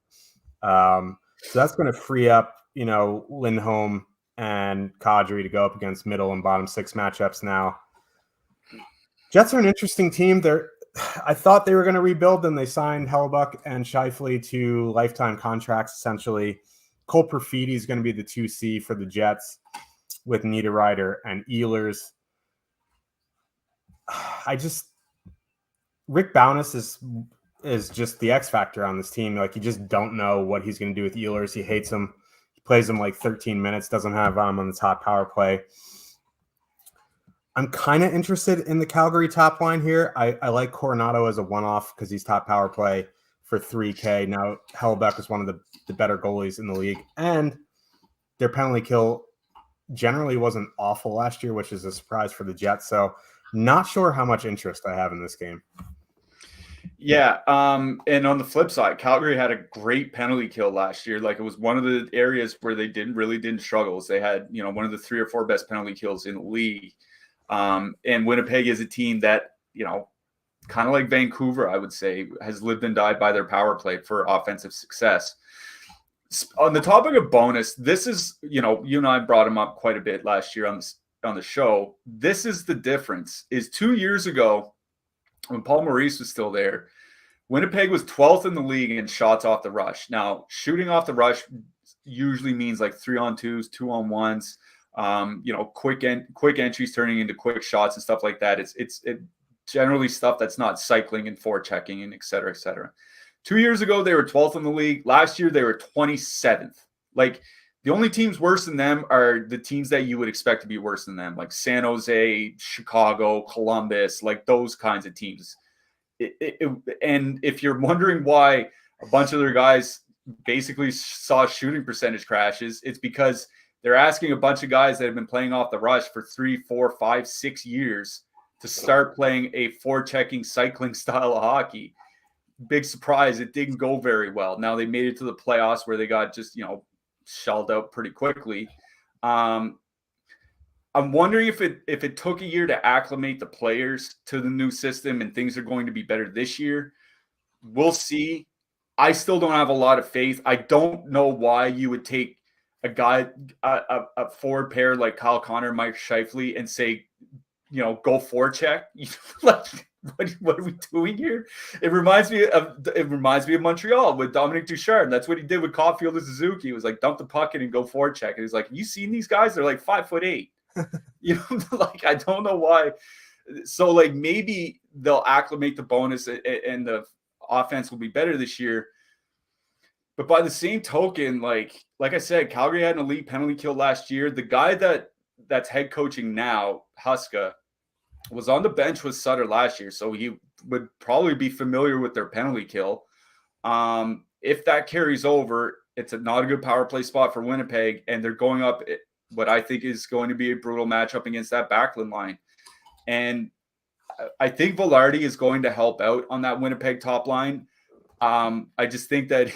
So that's going to free up, Lindholm and and Kadri to go up against middle and bottom six matchups now. Jets are an interesting team. I thought they were going to rebuild, and they signed Hellebuck and Scheifele to lifetime contracts, essentially. Cole Perfidi is going to be the 2C for the Jets with Niederreiter and Ehlers. Rick Bowness is just the X factor on this team. Like, you just don't know what he's going to do with Ehlers. He hates him. He plays him like 13 minutes, doesn't have him on the top power play. I'm kind of interested in the Calgary top line here. I like Coronado as a one-off because he's top power play for $3K. Now, Hellebuck is one of the better goalies in the league. And their penalty kill generally wasn't awful last year, which is a surprise for the Jets. So not sure how much interest I have in this game. Yeah. And on the flip side, Calgary had a great penalty kill last year. Like, it was one of the areas where they didn't struggle. They had, one of the 3 or 4 best penalty kills in the league. And Winnipeg is a team that, kind of like Vancouver, I would say, has lived and died by their power play for offensive success. On the topic of bonus, this is, you and I brought him up quite a bit last year on the show. This is the difference. Is 2 years ago, when Paul Maurice was still there, Winnipeg was 12th in the league in shots off the rush. Now, shooting off the rush usually means like 3-on-2s, 2-on-1s. Quick entries turning into quick shots and stuff like that. It's generally stuff that's not cycling and forechecking and et cetera, et cetera. 2 years ago, they were 12th in the league. Last year, they were 27th. Like, the only teams worse than them are the teams that you would expect to be worse than them, like San Jose, Chicago, Columbus, like those kinds of teams. And if you're wondering why a bunch of their guys basically saw shooting percentage crashes, it's because they're asking a bunch of guys that have been playing off the rush for 3, 4, 5, 6 years to start playing a forechecking, cycling style of hockey. Big surprise, it didn't go very well. Now they made it to the playoffs where they got just, shelled out pretty quickly. I'm wondering if it took a year to acclimate the players to the new system and things are going to be better this year. We'll see. I still don't have a lot of faith. I don't know why you would take a guy, a forward pair like Kyle Connor, Mike Scheifele, and say, go forecheck. What are we doing here? It reminds me of Montreal with Dominic Ducharme. That's what he did with Caulfield and Suzuki. He was like, dump the puck in and go forecheck. And he's like, you seen these guys? They're like 5'8". Like, I don't know why. So, like, maybe they'll acclimate the bonus and the offense will be better this year. But by the same token, like I said, Calgary had an elite penalty kill last year. The guy that's head coaching now, Huska, was on the bench with Sutter last year, so he would probably be familiar with their penalty kill. If that carries over, it's not a good power play spot for Winnipeg, and they're going up what I think is going to be a brutal matchup against that Backlund line. And I think Velarde is going to help out on that Winnipeg top line. I just think that,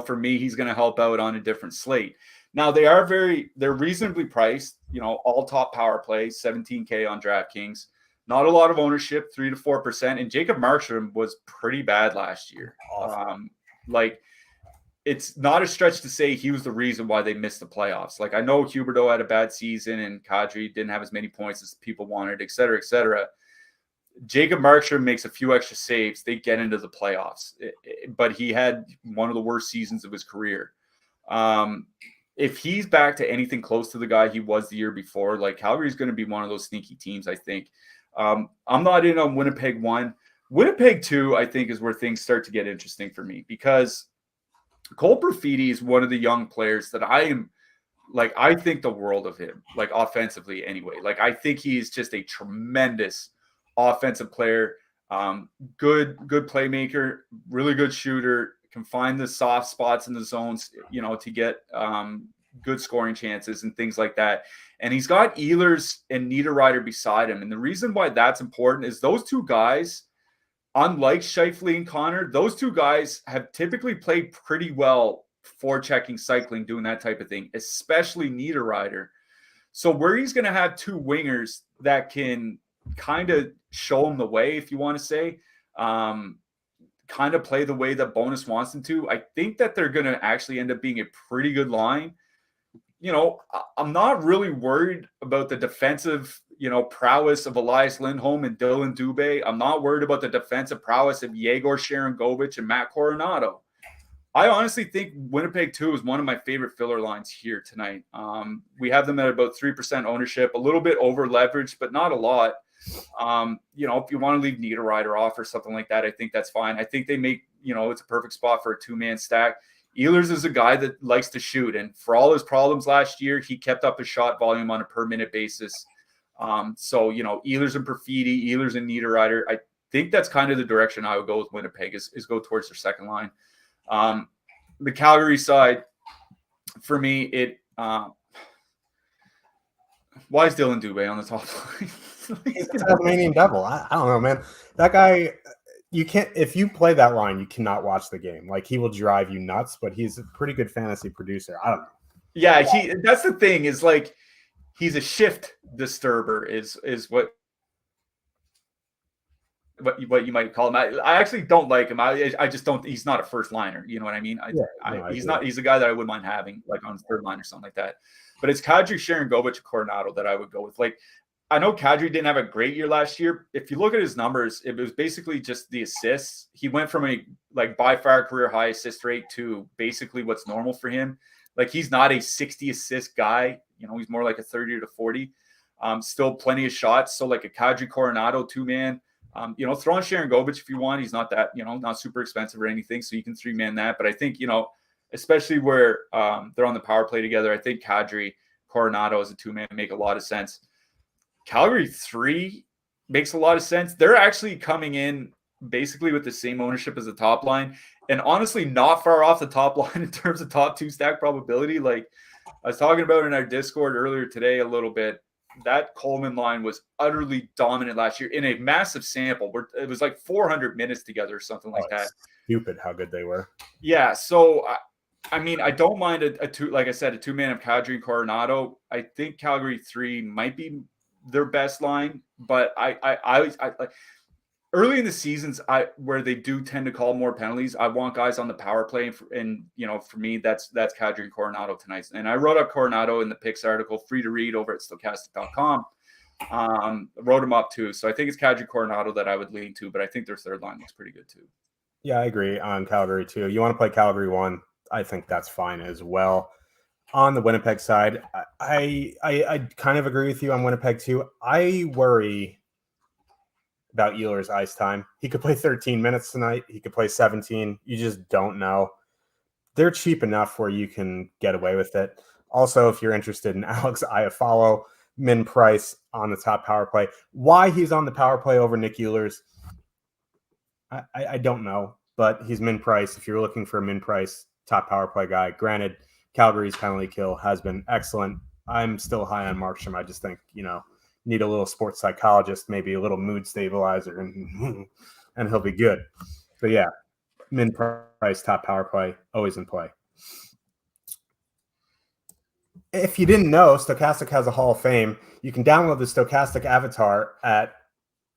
for me, he's going to help out on a different slate. Now, they're reasonably priced, all top power play, $17K on DraftKings. Not a lot of ownership, 3 to 4%. And Jacob Markstrom was pretty bad last year. It's not a stretch to say he was the reason why they missed the playoffs. Like, I know Huberdeau had a bad season and Kadri didn't have as many points as people wanted, et cetera, et cetera. Jacob Markstrom makes a few extra saves. They get into the playoffs. But he had one of the worst seasons of his career. If he's back to anything close to the guy he was the year before, like, Calgary's going to be one of those sneaky teams, I think. I'm not in on Winnipeg 1. Winnipeg 2, I think, is where things start to get interesting for me because Cole Perfidi is one of the young players that I think the world of him, like, offensively anyway. Like, I think he's just a tremendous offensive player, good playmaker, really good shooter, can find the soft spots in the zones, to get good scoring chances and things like that. And he's got Ehlers and Niederreiter beside him. And the reason why that's important is those two guys, unlike Scheifele and Connor, those two guys have typically played pretty well forechecking, cycling, doing that type of thing, especially Niederreiter. So where he's going to have two wingers that can kind of show him the way, if you want to say, kind of play the way that Bonus wants them to, I think that they're going to actually end up being a pretty good line. I'm not really worried about the defensive, prowess of Elias Lindholm and Dylan Dubé. I'm not worried about the defensive prowess of Yegor Sharangovich and Matt Coronado. I honestly think Winnipeg 2 is one of my favorite filler lines here tonight. We have them at about 3% ownership, a little bit over leveraged, but not a lot. If you want to leave Niederreiter off or something like that, I think that's fine. I think they make, it's a perfect spot for a 2-man stack. Ehlers is a guy that likes to shoot, and for all his problems last year, he kept up his shot volume on a per minute basis. Ehlers and Perfidi, Ehlers and Niederreiter. I think that's kind of the direction I would go with Winnipeg is go towards their second line. The Calgary side, for me, why is Dylan Dubé on the top line? He's a Tasmanian devil. I don't know, man. That guy, you can't, if you play that line, you cannot watch the game. Like, he will drive you nuts, but he's a pretty good fantasy producer. I don't know. Yeah, that's the thing, is like, he's a shift disturber is what you might call him. I actually don't like him. I just don't. He's not a first liner. You know what I mean? He's not. He's a guy that I wouldn't mind having like on his third line or something like that. But it's Kadri, Sharangovich, and Coronado that I would go with. Like, I know Kadri didn't have a great year last year. If you look at his numbers, it was basically just the assists. He went from a by far career high assist rate to basically what's normal for him. Like, he's not a 60 assist guy. He's more like a 30 to 40. Still plenty of shots. So like a Kadri Coronado 2-man. Throw on Sharangovich if you want. He's not that, not super expensive or anything. So you can 3-man that. But I think, especially where they're on the power play together, I think Kadri Coronado as a 2-man make a lot of sense. Calgary 3 makes a lot of sense. They're actually coming in basically with the same ownership as the top line, and honestly not far off the top line in terms of top 2 stack probability. Like I was talking about in our Discord earlier today a little bit, that Coleman line was utterly dominant last year in a massive sample where it was like 400 minutes together or something like that. Stupid how good they were. Yeah. So, I don't mind a 2-man of Kadri and Coronado. I think Calgary 3 might be their best line, but I early in the seasons, where they do tend to call more penalties, I want guys on the power play, and for me, that's Kadri and Coronado tonight. And I wrote up Coronado in the picks article, free to read over at Stokastic.com. Wrote him up too, so I think it's Kadri Coronado that I would lean to, but I think their third line looks pretty good too. Yeah, I agree on Calgary too. You want to play Calgary 1? I think that's fine as well. On the Winnipeg side, I kind of agree with you on Winnipeg too. I worry about Ehlers' ice time. He could play 13 minutes tonight. He could play 17. You just don't know. They're cheap enough where you can get away with it. Also, if you're interested in Alex Iafallo, min price on the top power play. Why he's on the power play over Nick Ehlers, I don't know, but he's min price. If you're looking for a min price top power play guy, granted, Calgary's penalty kill has been excellent. I'm still high on Markstrom. I just think, need a little sports psychologist, maybe a little mood stabilizer, and he'll be good. But yeah, min price top power play, always in play. If you didn't know, Stokastic has a Hall of Fame. You can download the Stokastic avatar at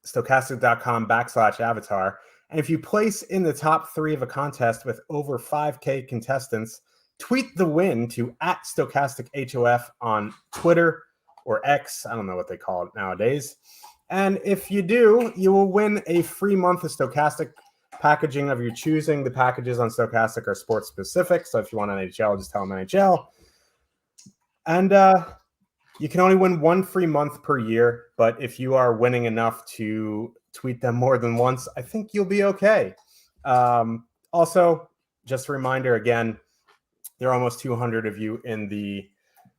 stokastic.com/avatar. And if you place in the top 3 of a contest with over 5K contestants, tweet the win to @StokasticHOF on Twitter or X. I don't know what they call it nowadays. And if you do, you will win a free month of Stokastic packaging of your choosing. The packages on Stokastic are sports specific. So if you want NHL, just tell them NHL. And you can only win 1 free month per year. But if you are winning enough to tweet them more than once, I think you'll be okay. Also, just a reminder again, there are almost 200 of you in the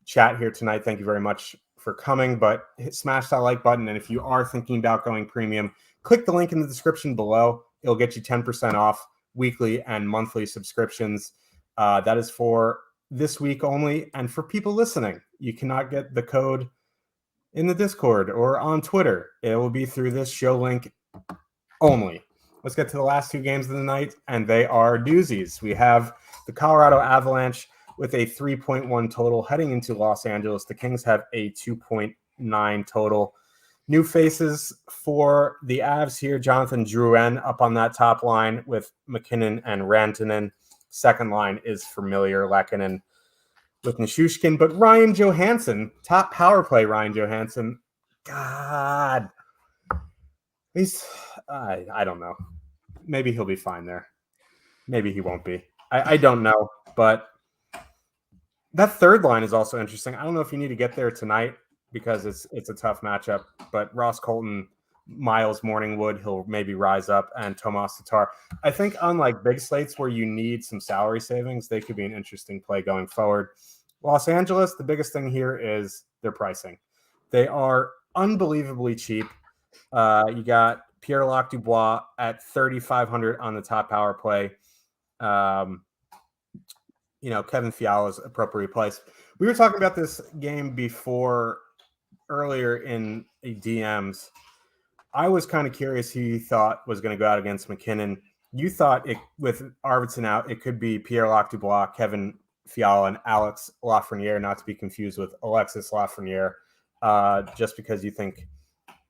chat here tonight. Thank you very much for coming, but smash that like button. And if you are thinking about going premium, click the link in the description below. It'll get you 10% off weekly and monthly subscriptions. That is for this week only. And for people listening, you cannot get the code in the Discord or on Twitter. It will be through this show link only. Let's get to the last 2 games of the night, and they are doozies. We have the Colorado Avalanche with a 3.1 total heading into Los Angeles. The Kings have a 2.9 total. New faces for the Avs here. Jonathan Drouin up on that top line with McKinnon and Rantanen. Second line is familiar. Lehkonen with Nishushkin, but Ryan Johansson, top power play Ryan Johansson. God. I don't know. Maybe he'll be fine there. Maybe he won't be. I don't know, but that third line is also interesting. I don't know if you need to get there tonight because it's a tough matchup, but Ross Colton, Miles Morningwood, he'll maybe rise up, and Tomas Tatar. I think unlike big slates where you need some salary savings, they could be an interesting play going forward. Los Angeles, the biggest thing here is their pricing. They are unbelievably cheap. You got Pierre-Luc Dubois at 3,500 on the top power play. Kevin Fiala's appropriate place. We were talking about this game earlier in DMs. I was kind of curious who you thought was going to go out against McKinnon. You thought with Arvidsson out, it could be Pierre-Luc Dubois, Kevin Fiala, and Alex Lafreniere, not to be confused with Alexis Lafreniere, just because you think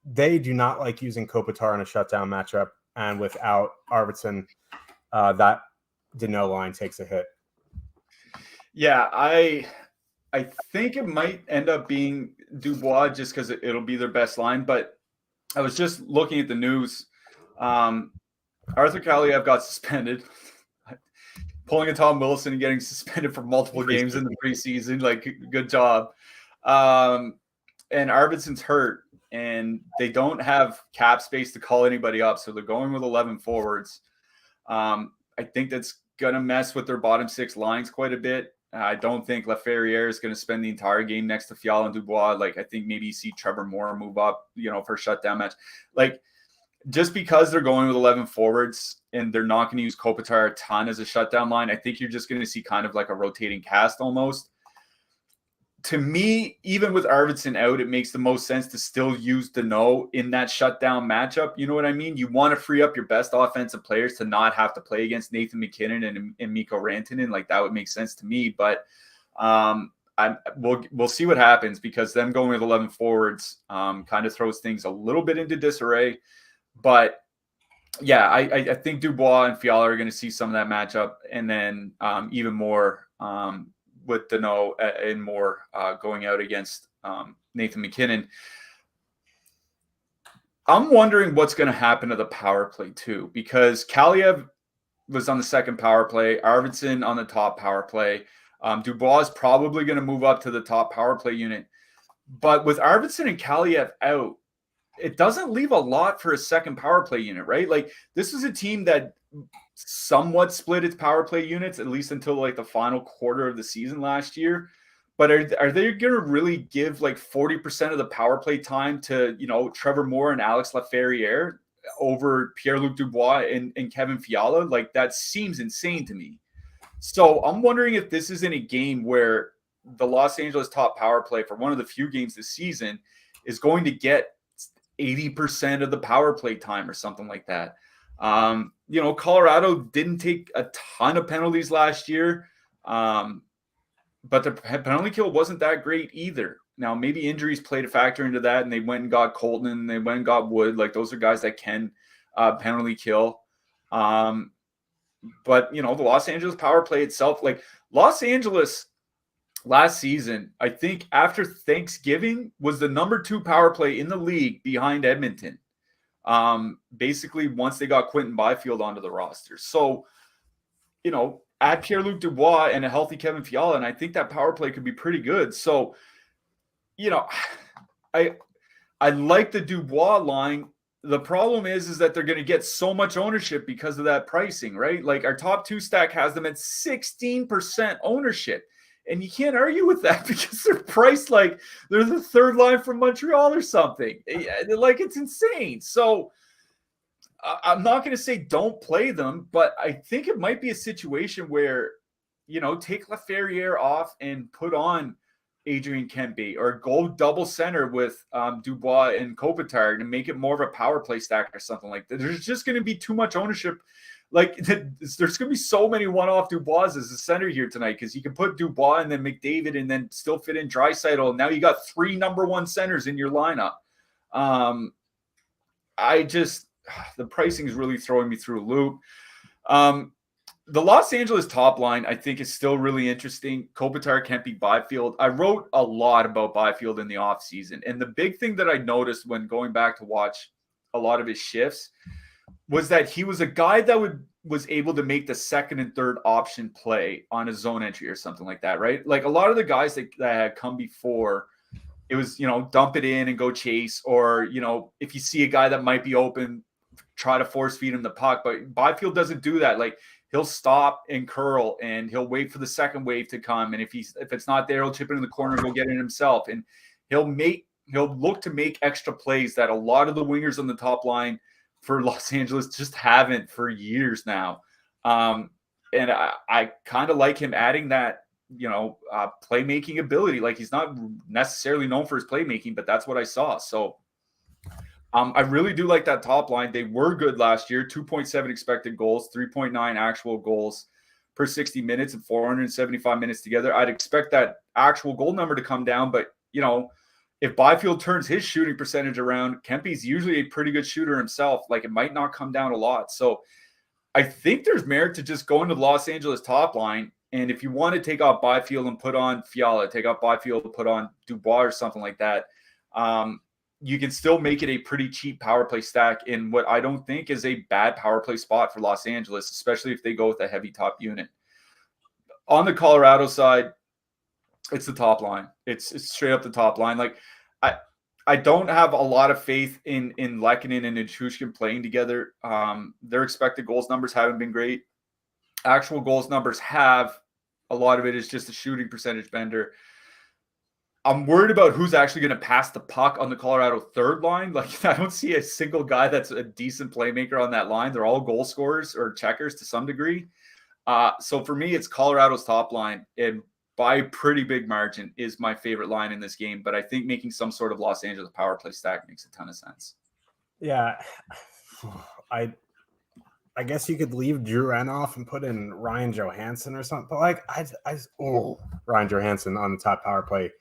they do not like using Kopitar in a shutdown matchup, and without Arvidsson, that Danault line takes a hit. Yeah, I think it might end up being Dubois just because it'll be their best line. But I was just looking at the news. Arthur Kaliev got suspended. Pulling a Tom Wilson and getting suspended for multiple games in the preseason. Like, good job. And Arvidsson's hurt, and they don't have cap space to call anybody up. So they're going with 11 forwards. I think that's going to mess with their bottom six lines quite a bit. I don't think Laferriere is going to spend the entire game next to Fiala and Dubois. Like, I think maybe you see Trevor Moore move up, for a shutdown match. Like, just because they're going with 11 forwards and they're not going to use Kopitar a ton as a shutdown line, I think you're just going to see kind of like a rotating cast almost. To me, even with Arvidsson out, it makes the most sense to still use Danault in that shutdown matchup. You know what I mean? You want to free up your best offensive players to not have to play against Nathan McKinnon and Mikko Rantanen. Like, that would make sense to me. But we'll see what happens, because them going with 11 forwards kind of throws things a little bit into disarray. But yeah, I think Dubois and Fiala are going to see some of that matchup, and then even more with Danault and more going out against Nathan McKinnon. I'm wondering what's going to happen to the power play too, because Kaliev was on the second power play, Arvidsson on the top power play. Dubois is probably going to move up to the top power play unit. But with Arvidsson and Kaliev out, it doesn't leave a lot for a second power play unit, right? Like, this is a team that somewhat split its power play units, at least until like the final quarter of the season last year. But are they going to really give like 40% of the power play time to, Trevor Moore and Alex Laferriere over Pierre-Luc Dubois and Kevin Fiala? Like, that seems insane to me. So I'm wondering if this isn't a game where the Los Angeles top power play for one of the few games this season is going to get 80% of the power play time or something like that. Colorado didn't take a ton of penalties last year, but the penalty kill wasn't that great either. Now, maybe injuries played a factor into that, and they went and got Colton, and they went and got Wood. Like, those are guys that can penalty kill. But, the Los Angeles power play itself, like Los Angeles last season, I think after Thanksgiving was the number 2 power play in the league behind Edmonton. Basically once they got Quentin Byfield onto the roster. So, add Pierre-Luc Dubois and a healthy Kevin Fiala, and I think that power play could be pretty good. So, I like the Dubois line. The problem is that they're going to get so much ownership because of that pricing, right? Like, our top 2 stack has them at 16% ownership. And you can't argue with that because they're priced like they're the third line from Montreal or something. Like, it's insane. So I'm not going to say don't play them, but I think it might be a situation where, take Laferriere off and put on Adrian Kempe, or go double center with Dubois and Kopitar to make it more of a power play stack or something like that. There's just going to be too much ownership. Like, there's going to be so many one-off Dubois as a center here tonight, because you can put Dubois and then McDavid and then still fit in Draisaitl. Now you got 3 number 1 centers in your lineup. The pricing is really throwing me through a loop. The Los Angeles top line, I think, is still really interesting. Kopitar, Kempe, Byfield. I wrote a lot about Byfield in the offseason. And the big thing that I noticed when going back to watch a lot of his shifts was that he was a guy that was able to make the second and third option play on a zone entry or something like that, right? Like a lot of the guys that had come before, it was, dump it in and go chase, or, if you see a guy that might be open, try to force feed him the puck. But Byfield doesn't do that. Like, he'll stop and curl, and he'll wait for the second wave to come. And if it's not there, he'll chip it in the corner, go get it himself. And he'll look to make extra plays that a lot of the wingers on the top line for Los Angeles just haven't for years now. And I kind of like him adding that, playmaking ability. Like, he's not necessarily known for his playmaking, but that's what I saw. So I really do like that top line. They were good last year, 2.7 expected goals, 3.9 actual goals per 60 minutes and 475 minutes together. I'd expect that actual goal number to come down, but, if Byfield turns his shooting percentage around, Kempe's usually a pretty good shooter himself. Like, it might not come down a lot. So I think there's merit to just going to the Los Angeles top line. And if you want to take off Byfield and put on Fiala, take off Byfield and put on Dubois or something like that, you can still make it a pretty cheap power play stack in what I don't think is a bad power play spot for Los Angeles, especially if they go with a heavy top unit. On the Colorado side, it's the top line. It's straight up the top line. Like, I don't have a lot of faith in Lehkonen and Nichushkin playing together. Their expected goals numbers haven't been great. Actual goals numbers have. A lot of it is just a shooting percentage bender. I'm worried about who's actually going to pass the puck on the Colorado third line. Like, I don't see a single guy that's a decent playmaker on that line. They're all goal scorers or checkers to some degree. So for me, it's Colorado's top line, and by a pretty big margin is my favorite line in this game. But I think making some sort of Los Angeles power play stack makes a ton of sense. Yeah. I guess you could leave Drouin off and put in Ryan Johansson or something. But Ryan Johansson on the top power play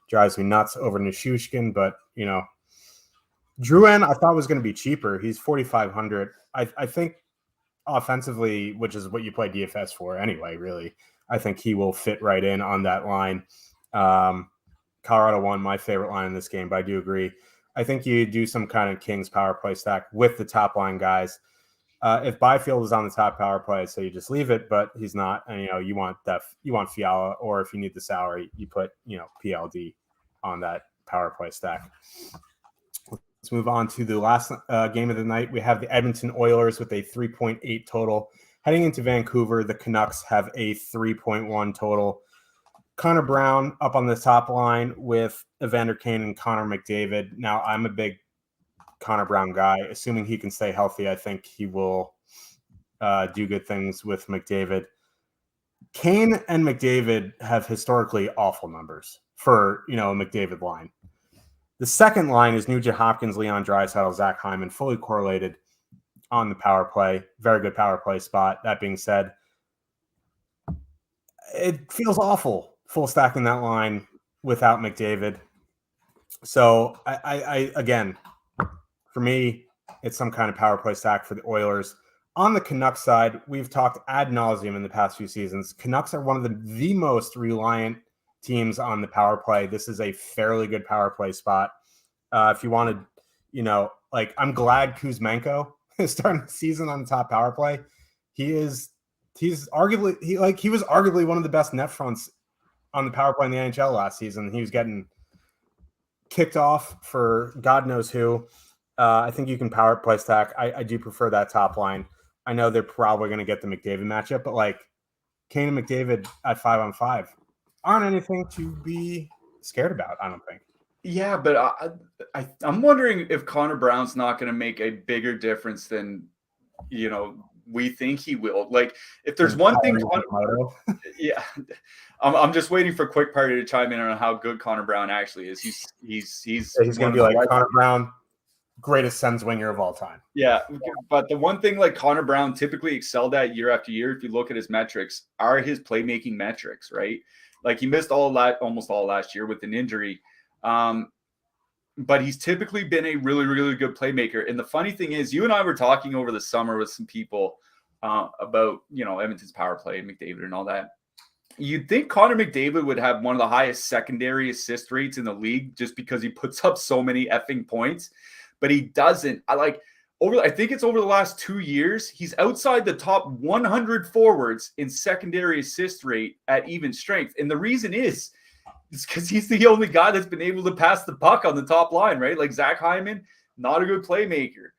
drives me nuts over Nichushkin. But, Drouin I thought was going to be cheaper. He's 4,500. I think offensively, which is what you play DFS for anyway, really, I think he will fit right in on that line. Colorado won, my favorite line in this game, but I do agree. I think you do some kind of Kings power play stack with the top line guys. If Byfield is on the top power play, so you just leave it, but he's not. And, you want Fiala, or if you need the salary, you put, PLD on that power play stack. Let's move on to the last game of the night. We have the Edmonton Oilers with a 3.8 total. Heading into Vancouver, the Canucks have a 3.1 total. Connor Brown up on the top line with Evander Kane and Connor McDavid. Now, I'm a big Connor Brown guy. Assuming he can stay healthy, I think he will do good things with McDavid. Kane and McDavid have historically awful numbers for, a McDavid line. The second line is Nugent Hopkins, Leon Draisaitl, Zach Hyman, fully correlated on the power play. Very good power play spot. That being said, it feels awful full stacking that line without McDavid. So I again, for me, it's some kind of power play stack for the Oilers. On the Canucks side, we've talked ad nauseum in the past few seasons. Canucks are one of the most reliant teams on the power play. This is a fairly good power play spot. If you wanted, I'm glad Kuzmenko is starting the season on the top power play. He was arguably one of the best net fronts on the power play in the NHL last season. He was getting kicked off for God knows who. I think you can power play stack. I do prefer that top line. I know they're probably going to get the McDavid matchup, but Kane and McDavid at 5-on-5 aren't anything to be scared about, I don't think. Yeah, but I'm wondering if Connor Brown's not going to make a bigger difference than, we think he will. Like, if there's one thing, yeah, I'm just waiting for Quick Party to chime in on how good Connor Brown actually is. He's going to be like Connor Brown, greatest Sens winger of all time. Yeah, but the one thing Connor Brown typically excelled at year after year, if you look at his metrics, are his playmaking metrics, right? Like, he missed almost all last year with an injury. But he's typically been a really, really good playmaker. And the funny thing is, you and I were talking over the summer with some people about, Edmonton's power play, McDavid and all that. You'd think Connor McDavid would have one of the highest secondary assist rates in the league just because he puts up so many effing points, but he doesn't. I think it's over the last 2 years, he's outside the top 100 forwards in secondary assist rate at even strength. And the reason is because he's the only guy that's been able to pass the puck on the top line, right? Like Zach Hyman, not a good playmaker.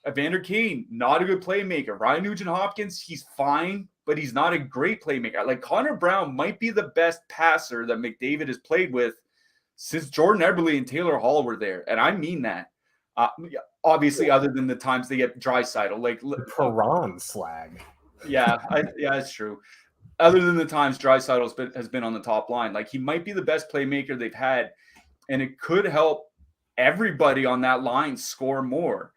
Evander Kane, not a good playmaker. Ryan Nugent-Hopkins, he's fine, but he's not a great playmaker. Like Connor Brown might be the best passer that McDavid has played with since Jordan Eberle and Taylor Hall were there. And I mean that. Obviously, other than the times they get Draisaitl. Like Perron slag. Yeah, it's true. Other than the times Draisaitl has been on the top line, like he might be the best playmaker they've had, and it could help everybody on that line score more.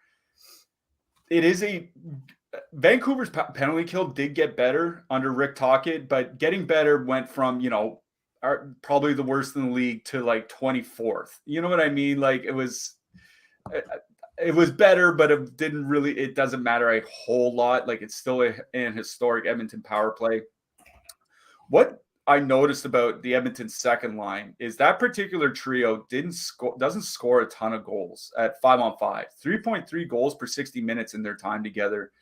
It is Vancouver's penalty kill did get better under Rick Tocchet, but getting better went from, probably the worst in the league to like 24th. You know what I mean? Like it was better, but it doesn't matter a whole lot. Like it's still an historic Edmonton power play. What I noticed about the Edmonton second line is that particular trio doesn't score a ton of goals at 5-on-5, 3.3 goals per 60 minutes in their time together.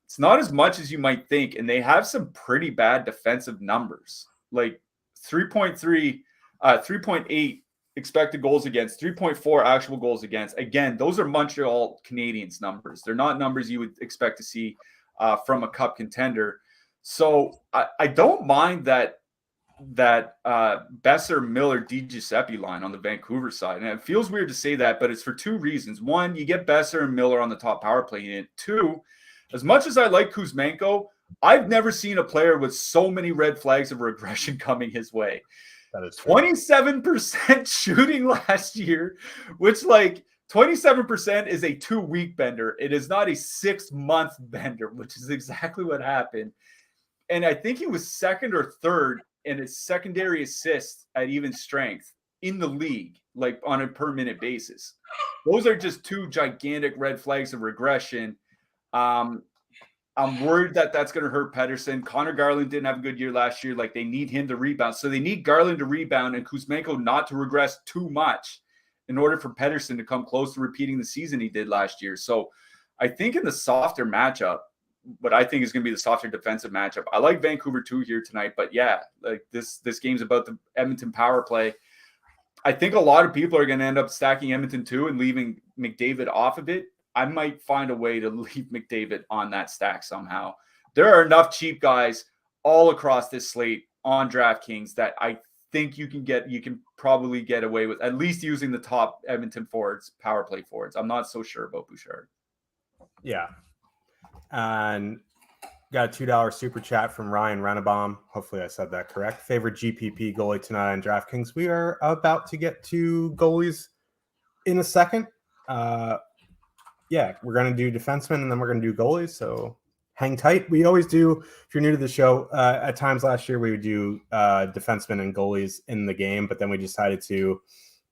It's not as much as you might think, and they have some pretty bad defensive numbers, like 3.8 expected goals against, 3.4 actual goals against. Again, those are Montreal Canadiens numbers. They're not numbers you would expect to see from a cup contender. So I don't mind that Besser, Miller, DiGiuseppe line on the Vancouver side. And it feels weird to say that, but it's for two reasons. One, you get Besser and Miller on the top power play unit. Two, as much as I like Kuzmenko, I've never seen a player with so many red flags of regression coming his way. That is true. 27% shooting last year, which 27% is a 2-week bender. It is not a 6-month bender, which is exactly what happened. And I think he was second or third in his secondary assists at even strength in the league, like on a per minute basis. Those are just two gigantic red flags of regression. I'm worried that that's going to hurt Pettersson. Connor Garland didn't have a good year last year. Like they need him to rebound. So they need Garland to rebound and Kuzmenko not to regress too much in order for Pettersson to come close to repeating the season he did last year. So I think in the softer matchup, what I think is going to be the softer defensive matchup, I like Vancouver 2 here tonight, but yeah, like this game's about the Edmonton power play. I think a lot of people are going to end up stacking Edmonton 2 and leaving McDavid off of it. I might find a way to leave McDavid on that stack somehow. There are enough cheap guys all across this slate on DraftKings that I think you can probably get away with at least using the top Edmonton forwards, power play forwards. I'm not so sure about Bouchard. Yeah. And got a $2 super chat from Ryan Rennebaum. Hopefully I said that correct. Favorite GPP goalie tonight on DraftKings. We are about to get to goalies in a second. Yeah, we're going to do defensemen and then we're going to do goalies. So hang tight. We always do. If you're new to the show, at times last year we would do defensemen and goalies in the game, but then we decided to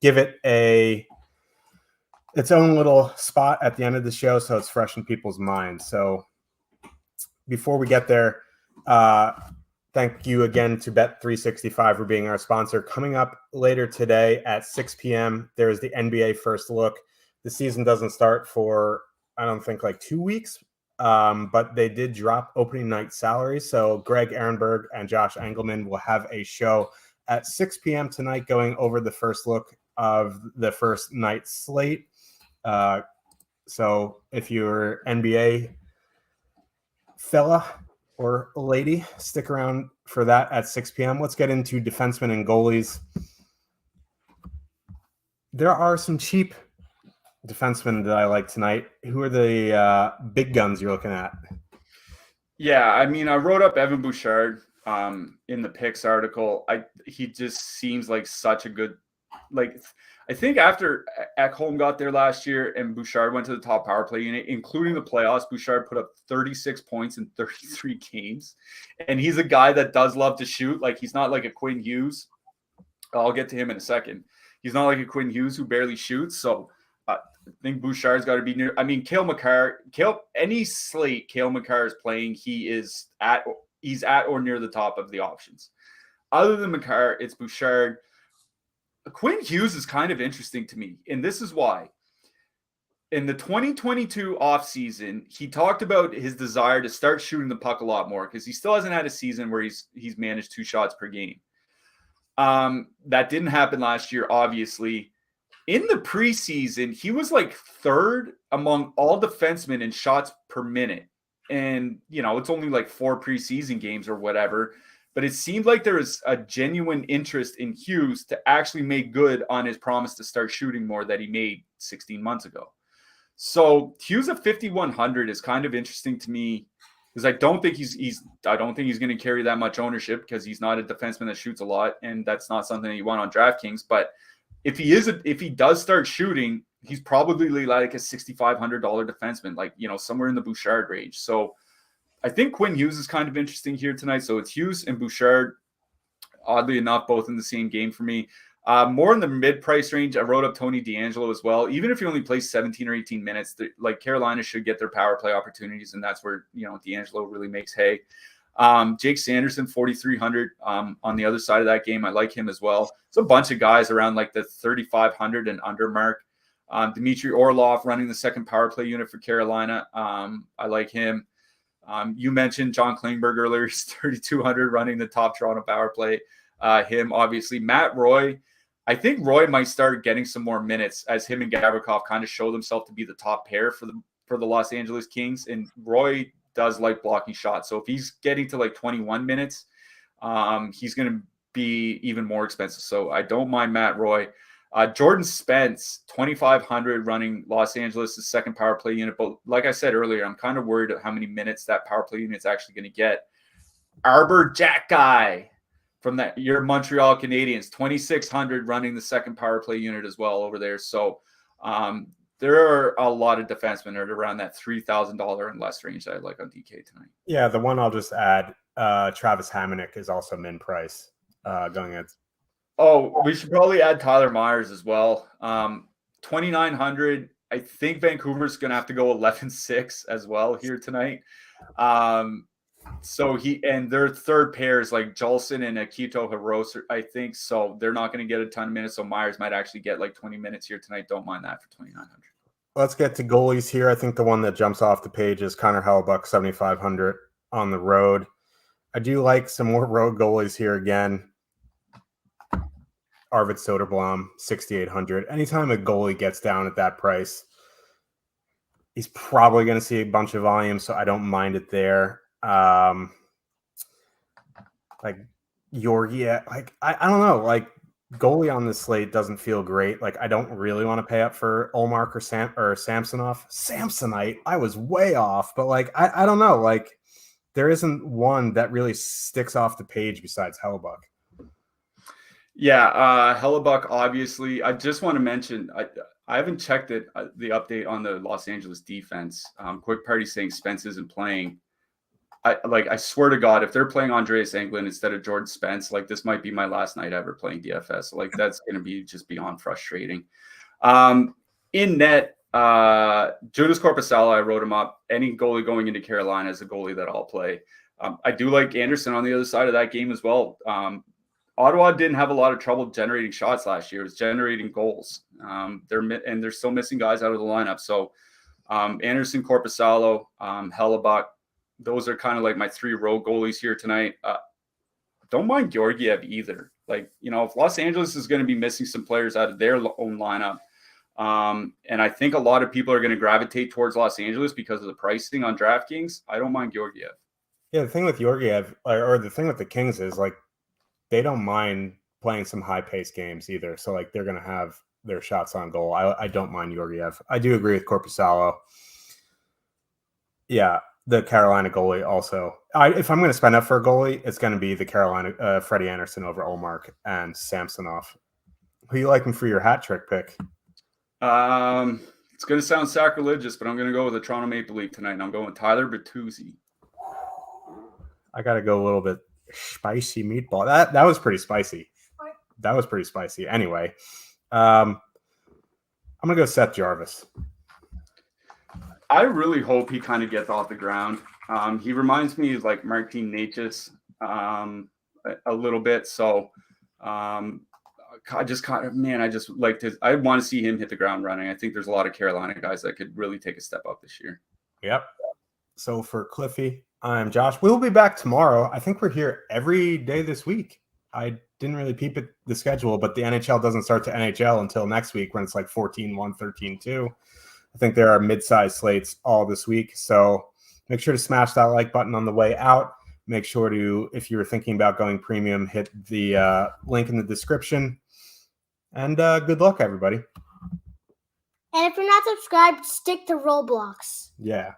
give it its own little spot at the end of the show so it's fresh in people's minds. So before we get there, thank you again to Bet365 for being our sponsor. Coming up later today at 6 p.m., there is the NBA First Look. The season doesn't start for, I don't think, like 2 weeks, but they did drop opening night salaries. So Greg Ehrenberg and Josh Engelman will have a show at 6 p.m. tonight going over the first look of the first night slate. So if you're NBA fella or lady, stick around for that at 6 p.m. Let's get into defensemen and goalies. There are some cheap defensemen that I like tonight. Who are the big guns you're looking at? Yeah, I mean, I wrote up Evan Bouchard in the picks article. He just seems like such a good, I think after Ekholm got there last year and Bouchard went to the top power play unit, including the playoffs, Bouchard put up 36 points in 33 games. And he's a guy that does love to shoot. Like, he's not like a Quinn Hughes. I'll get to him in a second. He's not like a Quinn Hughes who barely shoots. So I think Bouchard's got to be near. I mean, any slate Cale Makar is playing, he's at or near the top of the options. Other than Makar, it's Bouchard. Quinn Hughes is kind of interesting to me, and this is why. In the 2022 offseason, he talked about his desire to start shooting the puck a lot more because he still hasn't had a season where he's managed 2 shots per game. That didn't happen last year, obviously. In the preseason, he was like 3rd among all defensemen in shots per minute. And, it's only like 4 preseason games or whatever. But it seemed like there was a genuine interest in Hughes to actually make good on his promise to start shooting more that he made 16 months ago. So Hughes at 5,100 is kind of interesting to me because I don't think he's going to carry that much ownership because he's not a defenseman that shoots a lot, and that's not something that you want on DraftKings. But if he does start shooting, he's probably like a $6,500 defenseman, like somewhere in the Bouchard range. So I think Quinn Hughes is kind of interesting here tonight. So it's Hughes and Bouchard, oddly enough, both in the same game for me. More in the mid-price range, I wrote up Tony DeAngelo as well. Even if he only plays 17 or 18 minutes, Carolina should get their power play opportunities, and that's where DeAngelo really makes hay. Jake Sanderson, 4,300 on the other side of that game. I like him as well. It's a bunch of guys around like the 3,500 and under mark. Dmitry Orlov running the second power play unit for Carolina. I like him. You mentioned John Klingberg earlier. He's 3,200 running the top Toronto power play. Him, obviously. Matt Roy. I think Roy might start getting some more minutes as him and Gavrikov kind of show themselves to be the top pair for the Los Angeles Kings. And Roy does like blocking shots. So if he's getting to like 21 minutes, he's going to be even more expensive. So I don't mind Matt Roy. Jordan Spence, 2,500 running Los Angeles' second power play unit. But like I said earlier, I'm kind of worried how many minutes that power play unit is actually going to get. Arbor Jack Guy from your Montreal Canadiens, 2,600 running the second power play unit as well over there. So there are a lot of defensemen that are around that $3,000 and less range that I like on DK tonight. Yeah, the one I'll just add, Travis Hamonic is also min price going at. Oh, we should probably add Tyler Myers as well. 2,900. I think Vancouver's going to have to go 11-6 as well here tonight. So their third pair is like Jolson and Akito Hirose, I think. So they're not going to get a ton of minutes. So Myers might actually get like 20 minutes here tonight. Don't mind that for 2,900. Let's get to goalies here. I think the one that jumps off the page is Connor Hellebuyck, 7,500 on the road. I do like some more road goalies here again. Arvid Soderblom, 6,800. Anytime a goalie gets down at that price, he's probably going to see a bunch of volume, so I don't mind it there. Like Georgiev, I don't know. Like goalie on this slate doesn't feel great. Like I don't really want to pay up for Ullmark or Samsonov. Samsonite, I was way off, but like I don't know. Like there isn't one that really sticks off the page besides Hellebuyck. Yeah, Hellebuyck, obviously. I just want to mention, I haven't checked the update on the Los Angeles defense. Quick Party saying Spence isn't playing. I swear to God, if they're playing Andreas Englund instead of Jordan Spence, like this might be my last night ever playing DFS. Like that's going to be just beyond frustrating. In net, Judas Korpisalo, I wrote him up. Any goalie going into Carolina is a goalie that I'll play. I do like Anderson on the other side of that game as well. Ottawa didn't have a lot of trouble generating shots last year. It was generating goals. They're still missing guys out of the lineup. So Anderson, Korpisalo, Hellebuyck, those are kind of like my 3 road goalies here tonight. Don't mind Georgiev either. Like, if Los Angeles is going to be missing some players out of their own lineup, and I think a lot of people are going to gravitate towards Los Angeles because of the pricing on DraftKings, I don't mind Georgiev. Yeah, the thing with Georgiev, or the thing with the Kings is like, they don't mind playing some high-paced games either. So, like, they're going to have their shots on goal. I don't mind Georgiev. I do agree with Korpisalo. Yeah, the Carolina goalie also. If I'm going to spend up for a goalie, it's going to be the Carolina Freddie Anderson over Ullmark and Samsonov. Who you liking for your hat trick pick? It's going to sound sacrilegious, but I'm going to go with the Toronto Maple Leaf tonight, and I'm going with Tyler Bertuzzi. I got to go a little bit spicy meatball. That was pretty spicy. That was pretty spicy. Anyway, I'm going to go Seth Jarvis. I really hope he kind of gets off the ground. He reminds me of like Martin Necas a little bit. So I just like to. I want to see him hit the ground running. I think there's a lot of Carolina guys that could really take a step up this year. Yep. So for Cliffy, I'm Josh. We'll be back tomorrow. I think we're here every day this week. I didn't really peep at the schedule, but the NHL doesn't start to NHL until next week when it's like 14-1, 13-2. I think there are mid-sized slates all this week. So make sure to smash that like button on the way out. Make sure to, if you're thinking about going premium, hit the link in the description. And good luck, everybody. And if you're not subscribed, stick to Roblox. Yeah.